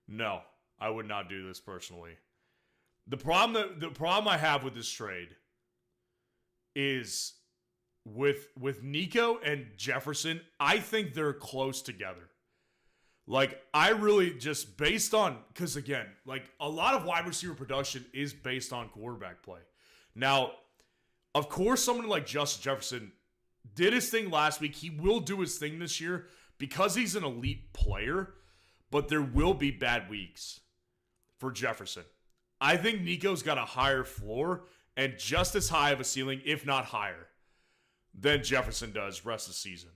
[SPEAKER 1] No, I would not do this personally. The problem I have with this trade is with Nico and Jefferson, I think they're close together. Like, I really just based on, because again, like a lot of wide receiver production is based on quarterback play. Now, of course, someone like Justin Jefferson did his thing last week. He will do his thing this year because he's an elite player, but there will be bad weeks for Jefferson. I think Nico's got a higher floor and just as high of a ceiling, if not higher, than Jefferson does rest of the season.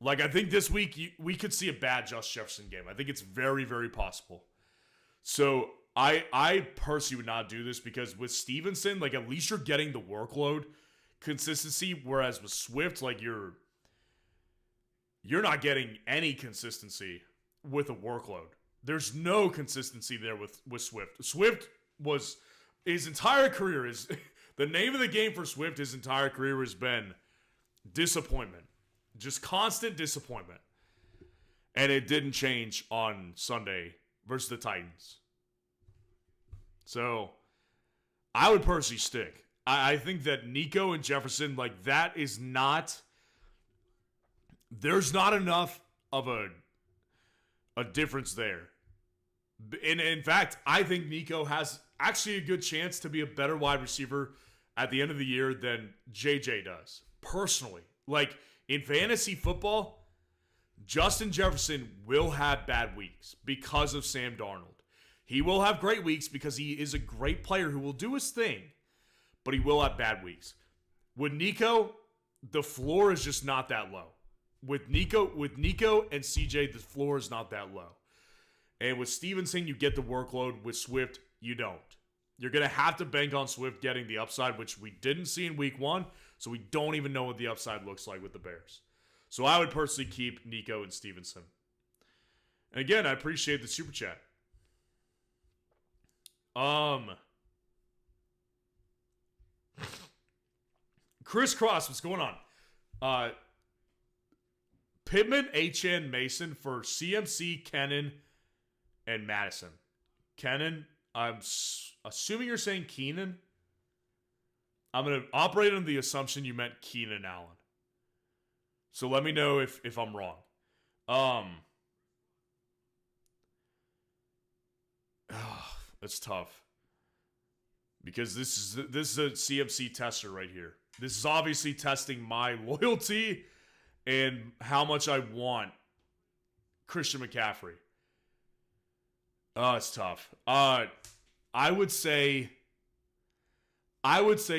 [SPEAKER 1] Like, I think this week we could see a bad Justin Jefferson game. I think it's very, very possible. So I personally would not do this because with Stevenson, like, at least you're getting the workload consistency, whereas with Swift, like, you're not getting any consistency with a workload. There's no consistency there with Swift. Swift was his entire career is the name of the game for Swift. His entire career has been disappointment. Just constant disappointment. And it didn't change on Sunday versus the Titans. So, I would personally stick. I think that Nico and Jefferson, like, that is not... There's not enough of a difference there. And in fact, I think Nico has actually a good chance to be a better wide receiver at the end of the year than JJ does. Personally. Like, in fantasy football, Justin Jefferson will have bad weeks because of Sam Darnold. He will have great weeks because he is a great player who will do his thing, but he will have bad weeks. With Nico, the floor is just not that low. With Nico and CJ, the floor is not that low. And with Stevenson, you get the workload. With Swift, you don't. You're going to have to bank on Swift getting the upside, which we didn't see in week 1. So we don't even know what the upside looks like with the Bears. So I would personally keep Nico and Stevenson. And again, I appreciate the super chat. Chris Cross, what's going on? Pittman, HN, Mason for CMC, Kennan, and Madison. Kennan, I'm assuming you're saying Keenan. I'm going to operate on the assumption you meant Keenan Allen. So let me know if I'm wrong. That's tough. Because this is a CMC tester right here. This is obviously testing my loyalty and how much I want Christian McCaffrey. Oh, it's tough. I would say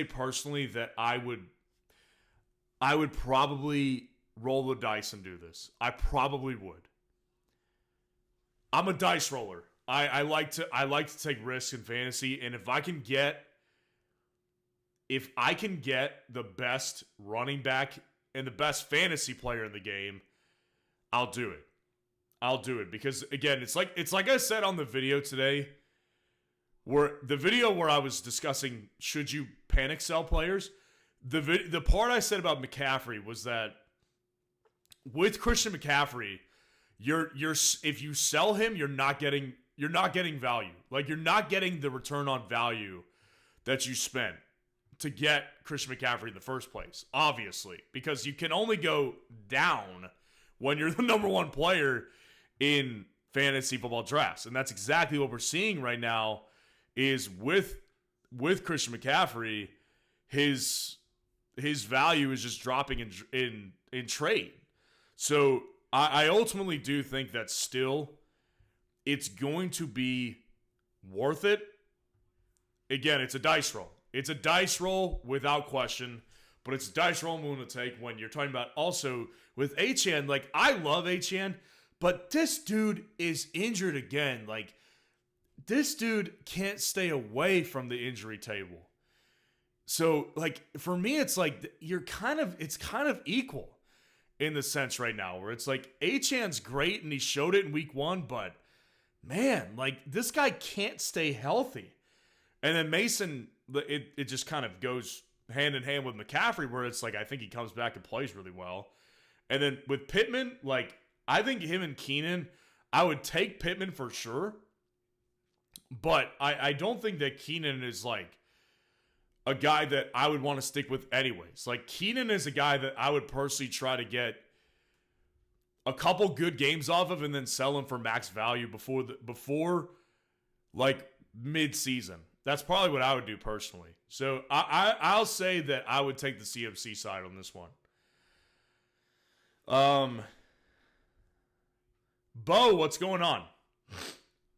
[SPEAKER 1] personally that I would probably roll the dice and do this. I probably would. I'm a dice roller. I like to take risks in fantasy, and if I can get the best running back and the best fantasy player in the game, I'll do it. I'll do it because again, it's like I said on the video today, where I was discussing should you panic sell players. The part I said about McCaffrey was that with Christian McCaffrey, you're if you sell him, you're not getting value. Like, you're not getting the return on value that you spent to get Christian McCaffrey in the first place, obviously, because you can only go down when you're the number one player in fantasy football drafts. And that's exactly what we're seeing right now is with Christian McCaffrey, his value is just dropping in trade. So I ultimately do think that still it's going to be worth it. Again, it's a dice roll. It's a dice roll without question, but it's a dice roll I'm willing to take when you're talking about also with HN. Like, I love HN, but this dude is injured again. Like, this dude can't stay away from the injury table. So, like, for me, it's like it's kind of equal. in the sense right now where it's like Achan's great and he showed it in week 1, but man, like this guy can't stay healthy. And then Mason, it just kind of goes hand in hand with McCaffrey where it's like I think he comes back and plays really well. And then with Pittman, like I think him and Keenan, I would take Pittman for sure. But I don't think that Keenan is like a guy that I would want to stick with anyways. Like Keenan is a guy that I would personally try to get a couple good games off of and then sell him for max value before like mid-season. That's probably what I would do personally. So I'll say that I would take the CMC side on this one. Bo, what's going on?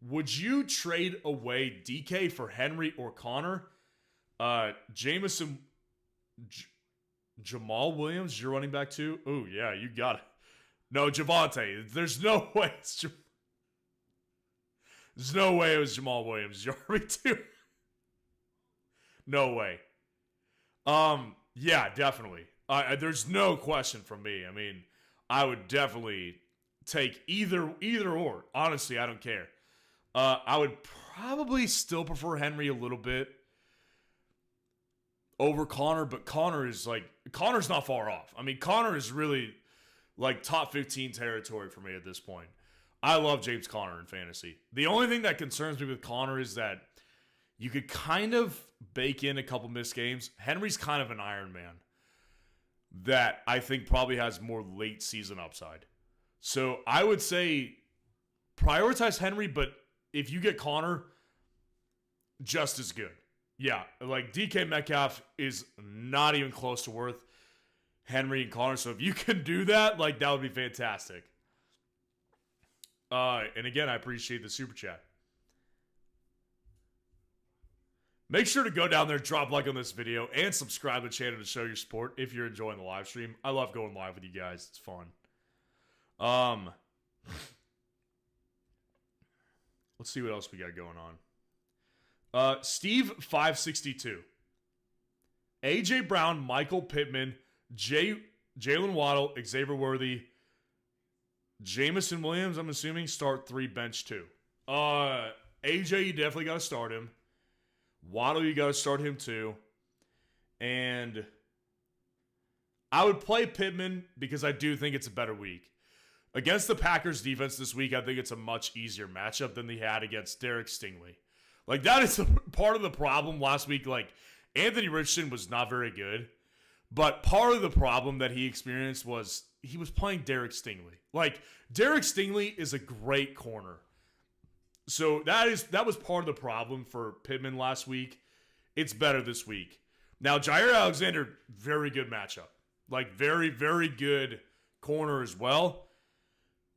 [SPEAKER 1] Would you trade away DK for Henry or Connor? Jameson, Jamal Williams, you're running back too? Oh, yeah, you got it. No, Javonte. There's no way there's no way it was Jamal Williams. You're RB2. No way. Yeah, definitely. There's no question from me. I mean, I would definitely take either or. Honestly, I don't care. I would probably still prefer Henry a little bit over Connor, but Connor's not far off. I mean, Connor is really like top 15 territory for me at this point. I love James Conner in fantasy. The only thing that concerns me with Connor is that you could kind of bake in a couple missed games. Henry's kind of an Iron Man that I think probably has more late season upside. So I would say prioritize Henry, but if you get Connor, just as good. Yeah, like DK Metcalf is not even close to worth Henry and Connor. So if you can do that, like that would be fantastic. And again, I appreciate the super chat. Make sure to go down there, drop a like on this video, and subscribe to the channel to show your support if you're enjoying the live stream. I love going live with you guys. It's fun. Let's see what else we got going on. Steve 562. AJ Brown, Michael Pittman, Jalen Waddle, Xavier Worthy, Jameson Williams, I'm assuming, start 3, bench 2. AJ, you definitely got to start him. Waddle, you got to start him too. And I would play Pittman because I do think it's a better week. Against the Packers defense this week, I think it's a much easier matchup than they had against Derek Stingley. Like, that is part of the problem last week. Like, Anthony Richardson was not very good. But part of the problem that he experienced was he was playing Derek Stingley. Like, Derek Stingley is a great corner. So that was part of the problem for Pittman last week. It's better this week. Now, Jair Alexander, very good matchup. Like, very, very good corner as well.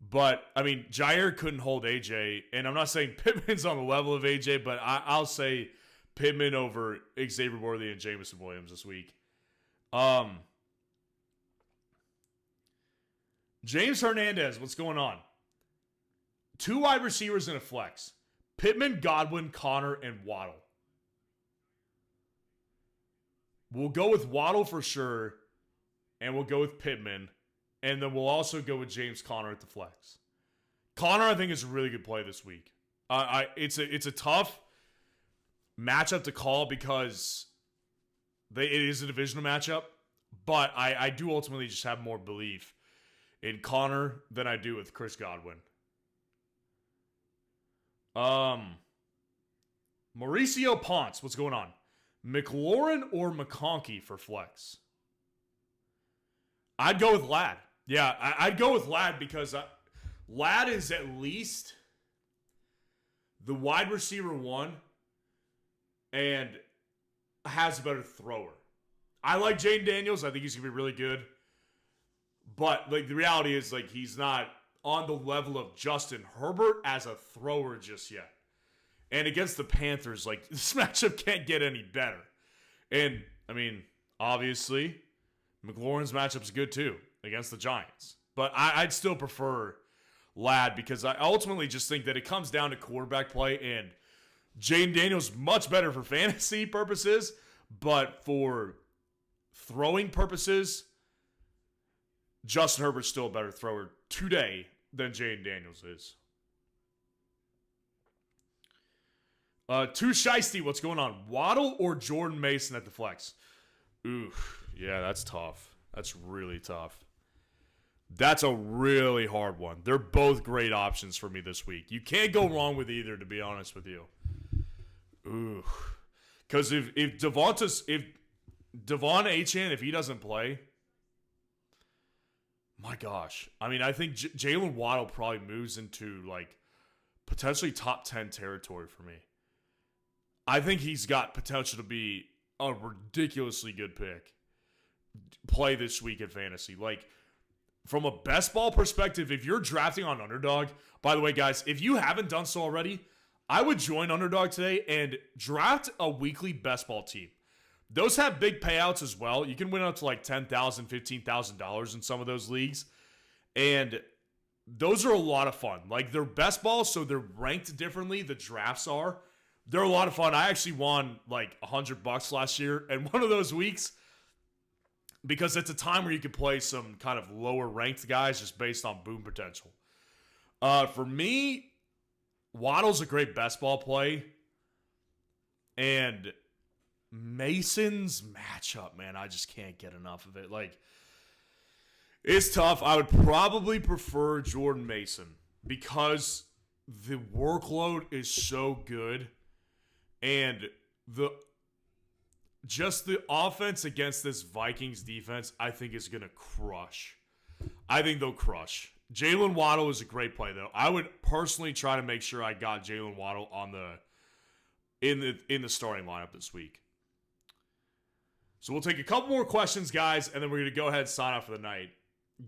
[SPEAKER 1] But, I mean, Jair couldn't hold AJ. And I'm not saying Pittman's on the level of AJ, but I'll say Pittman over Xavier Worthy and Jameson Williams this week. James Hernandez, what's going on? 2 wide receivers in a flex. Pittman, Godwin, Connor, and Waddle. We'll go with Waddle for sure, and we'll go with Pittman, and then we'll also go with James Conner at the flex. Connor, I think, is a really good play this week. It's a tough matchup to call because it is a divisional matchup, but I do ultimately just have more belief in Connor than I do with Chris Godwin. Mauricio Ponce, what's going on? McLaurin or McConkey for flex? I'd go with Ladd. Yeah, I'd go with Ladd because Ladd is at least the wide receiver 1 and has a better thrower. I like Jaden Daniels. I think he's going to be really good. But like the reality is like he's not on the level of Justin Herbert as a thrower just yet. And against the Panthers, like, this matchup can't get any better. And, I mean, obviously, McLaurin's matchup's good too against the Giants. But I'd still prefer Ladd because I ultimately just think that it comes down to quarterback play. And Jaden Daniels much better for fantasy purposes. But for throwing purposes, Justin Herbert's still a better thrower today than Jaden Daniels is. Too Shiesty, what's going on? Waddle or Jordan Mason at the flex? Ooh, yeah, that's tough. That's really tough. That's a really hard one. They're both great options for me this week. You can't go wrong with either, to be honest with you. Ooh. Because if Devon Achane, if he doesn't play, my gosh. I mean, I think Jalen Waddle probably moves into, like, potentially top 10 territory for me. I think he's got potential to be a ridiculously good pick. Play this week at fantasy. Like, from a best ball perspective, if you're drafting on Underdog, by the way, guys, if you haven't done so already, I would join Underdog today and draft a weekly best ball team. Those have big payouts as well. You can win up to like $10,000, $15,000 in some of those leagues. And those are a lot of fun. Like, they're best ball, so they're ranked differently. The drafts are. They're a lot of fun. I actually won like $100 last year. And one of those weeks, because it's a time where you can play some kind of lower ranked guys just based on boom potential. For me, Waddle's a great best ball play. And Mason's matchup, man, I just can't get enough of it. Like, it's tough. I would probably prefer Jordan Mason because the workload is so good. And the offense against this Vikings defense, I think, is going to crush. I think they'll crush. Jalen Waddle is a great play, though. I would personally try to make sure I got Jalen Waddle on in the starting lineup this week. So we'll take a couple more questions, guys, and then we're going to go ahead and sign off for the night.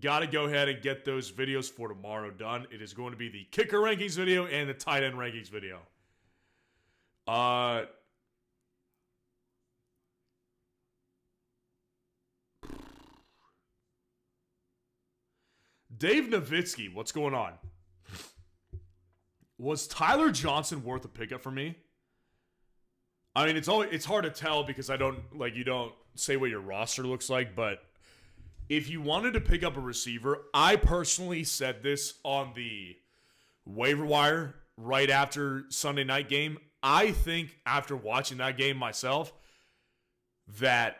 [SPEAKER 1] Got to go ahead and get those videos for tomorrow done. It is going to be the kicker rankings video and the tight end rankings video. Dave Nowitzki, what's going on? Was Tyler Johnson worth a pickup for me? I mean, it's hard to tell because you don't say what your roster looks like, but if you wanted to pick up a receiver, I personally said this on the waiver wire right after Sunday night game. I think after watching that game myself that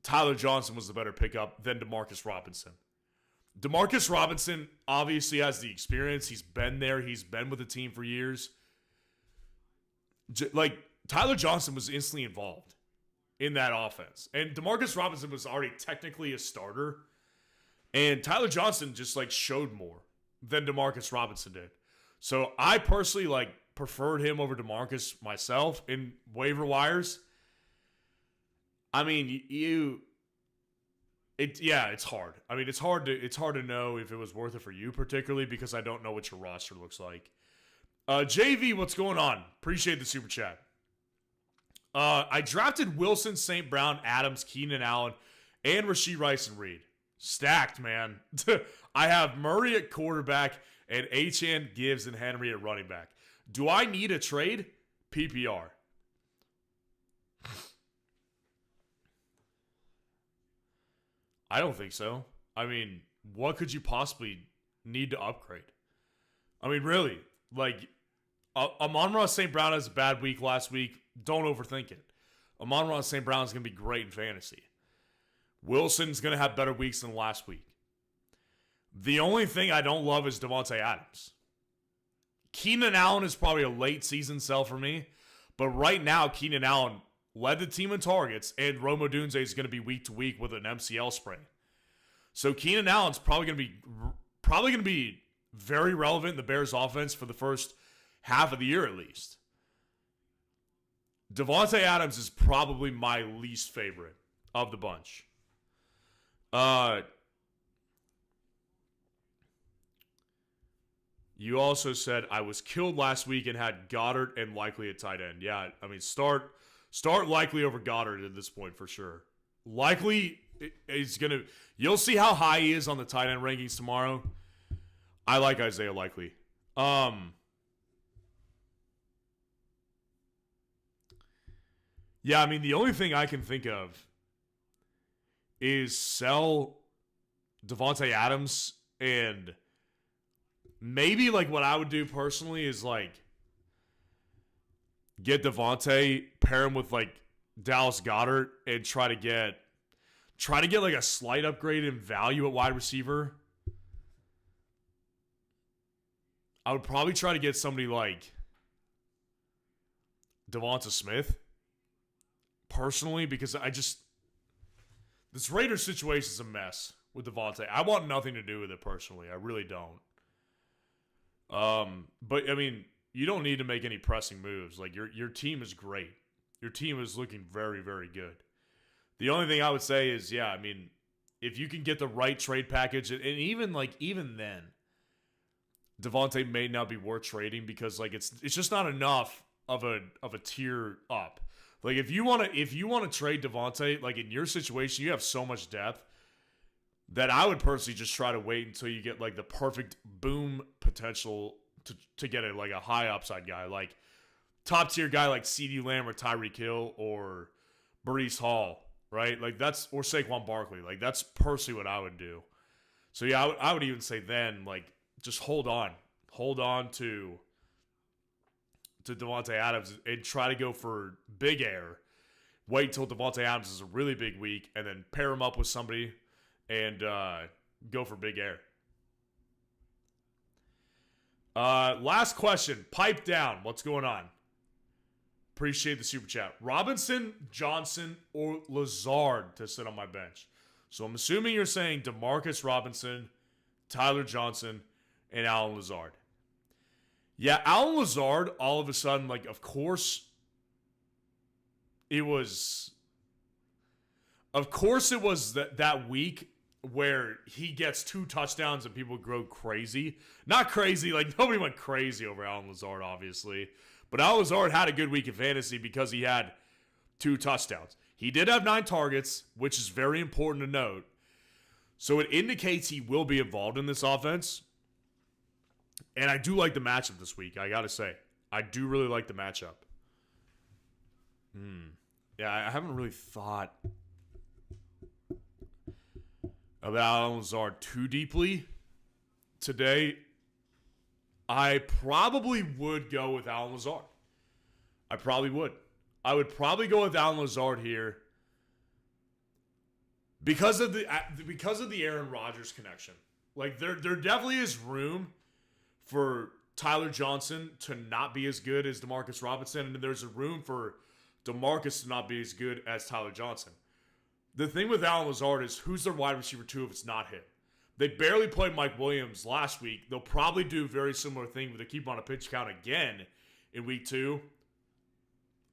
[SPEAKER 1] Tyler Johnson was the better pickup than Demarcus Robinson. Demarcus Robinson obviously has the experience. He's been there. He's been with the team for years. Like, Tyler Johnson was instantly involved in that offense. And Demarcus Robinson was already technically a starter. And Tyler Johnson just, like, showed more than Demarcus Robinson did. So I personally, like, preferred him over DeMarcus myself in waiver wires. I mean, it's hard. I mean, it's hard to know if it was worth it for you particularly because I don't know what your roster looks like. JV, what's going on? Appreciate the super chat. I drafted Wilson, St. Brown, Adams, Keenan Allen, and Rashee Rice and Reed. Stacked, man. I have Murray at quarterback and Achane, Gibbs, and Henry at running back. Do I need a trade? PPR. I don't think so. I mean, what could you possibly need to upgrade? I mean, really, like, Amon-Ra St. Brown has a bad week last week. Don't overthink it. Amon-Ra St. Brown is going to be great in fantasy. Wilson's going to have better weeks than last week. The only thing I don't love is Devontae Adams. Keenan Allen is probably a late season sell for me, but right now Keenan Allen led the team in targets, and Rome Odunze is going to be week to week with an MCL sprain. So Keenan Allen's probably going to be very relevant in the Bears offense for the first half of the year at least. Devontae Adams is probably my least favorite of the bunch. You also said I was killed last week and had Goddard and Likely at tight end. Yeah, I mean, start Likely over Goddard at this point for sure. Likely is going to... You'll see how high he is on the tight end rankings tomorrow. I like Isaiah Likely. Yeah, I mean, the only thing I can think of is sell Devontae Adams, and maybe like what I would do personally is like get Devontae, pair him with like Dallas Goedert, and try to get like a slight upgrade in value at wide receiver. I would probably try to get somebody like Devonta Smith personally, because this Raiders situation is a mess with Devontae. I want nothing to do with it personally. I really don't. But I mean, you don't need to make any pressing moves. Like your team is great. Your team is looking very, very good. The only thing I would say is, yeah, I mean, if you can get the right trade package, and even then, Devontae may not be worth trading, because like it's just not enough of a tier up. Like if you want to trade Devontae, like in your situation, you have so much depth that I would personally just try to wait until you get like the perfect boom potential to get like a high upside guy, like top tier guy like CeeDee Lamb or Tyreek Hill or Breece Hall, right? Like that's, or Saquon Barkley. Like that's personally what I would do. So yeah, I would even say then, like, just hold on to Devontae Adams and try to go for big air. Wait till Devontae Adams is a really big week, and then pair him up with somebody and go for big air. Last question. Pipe down. What's going on? Appreciate the super chat. Robinson, Johnson, or Lazard to sit on my bench. So I'm assuming you're saying Demarcus Robinson, Tyler Johnson, and Allen Lazard. Yeah, Allen Lazard, all of a sudden, like, of course it was that week where he gets 2 touchdowns and people go crazy. Not crazy, like nobody went crazy over Allen Lazard, obviously. But Allen Lazard had a good week in fantasy because he had 2 touchdowns. He did have 9 targets, which is very important to note. So it indicates he will be involved in this offense. And I do like the matchup this week, I gotta say. I do really like the matchup. Yeah, I haven't really thought about Allen Lazard too deeply today. I probably would go with Allen Lazard. I probably would. I would probably go with Allen Lazard here because of the Aaron Rodgers connection. Like there definitely is room for Tyler Johnson to not be as good as Demarcus Robinson, and there's a room for Demarcus to not be as good as Tyler Johnson. The thing with Allen Lazard is, who's their wide receiver 2 if it's not him? They barely played Mike Williams last week. They'll probably do a very similar thing, but they keep on a pitch count again in week 2.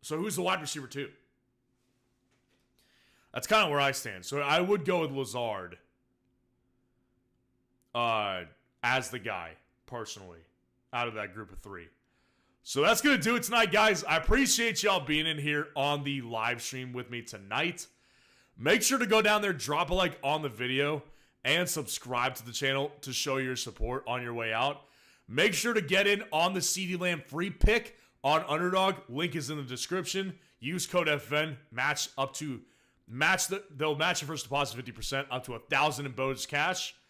[SPEAKER 1] So who's the wide receiver 2? That's kind of where I stand. So I would go with Lazard as the guy, personally, out of that group of 3. So that's going to do it tonight, guys. I appreciate y'all being in here on the live stream with me tonight. Make sure to go down there, drop a like on the video, and subscribe to the channel to show your support on your way out. Make sure to get in on the CeeDee Lamb free pick on Underdog. Link is in the description. Use code FN. They'll match your first deposit 50% up to $1,000 in bonus cash.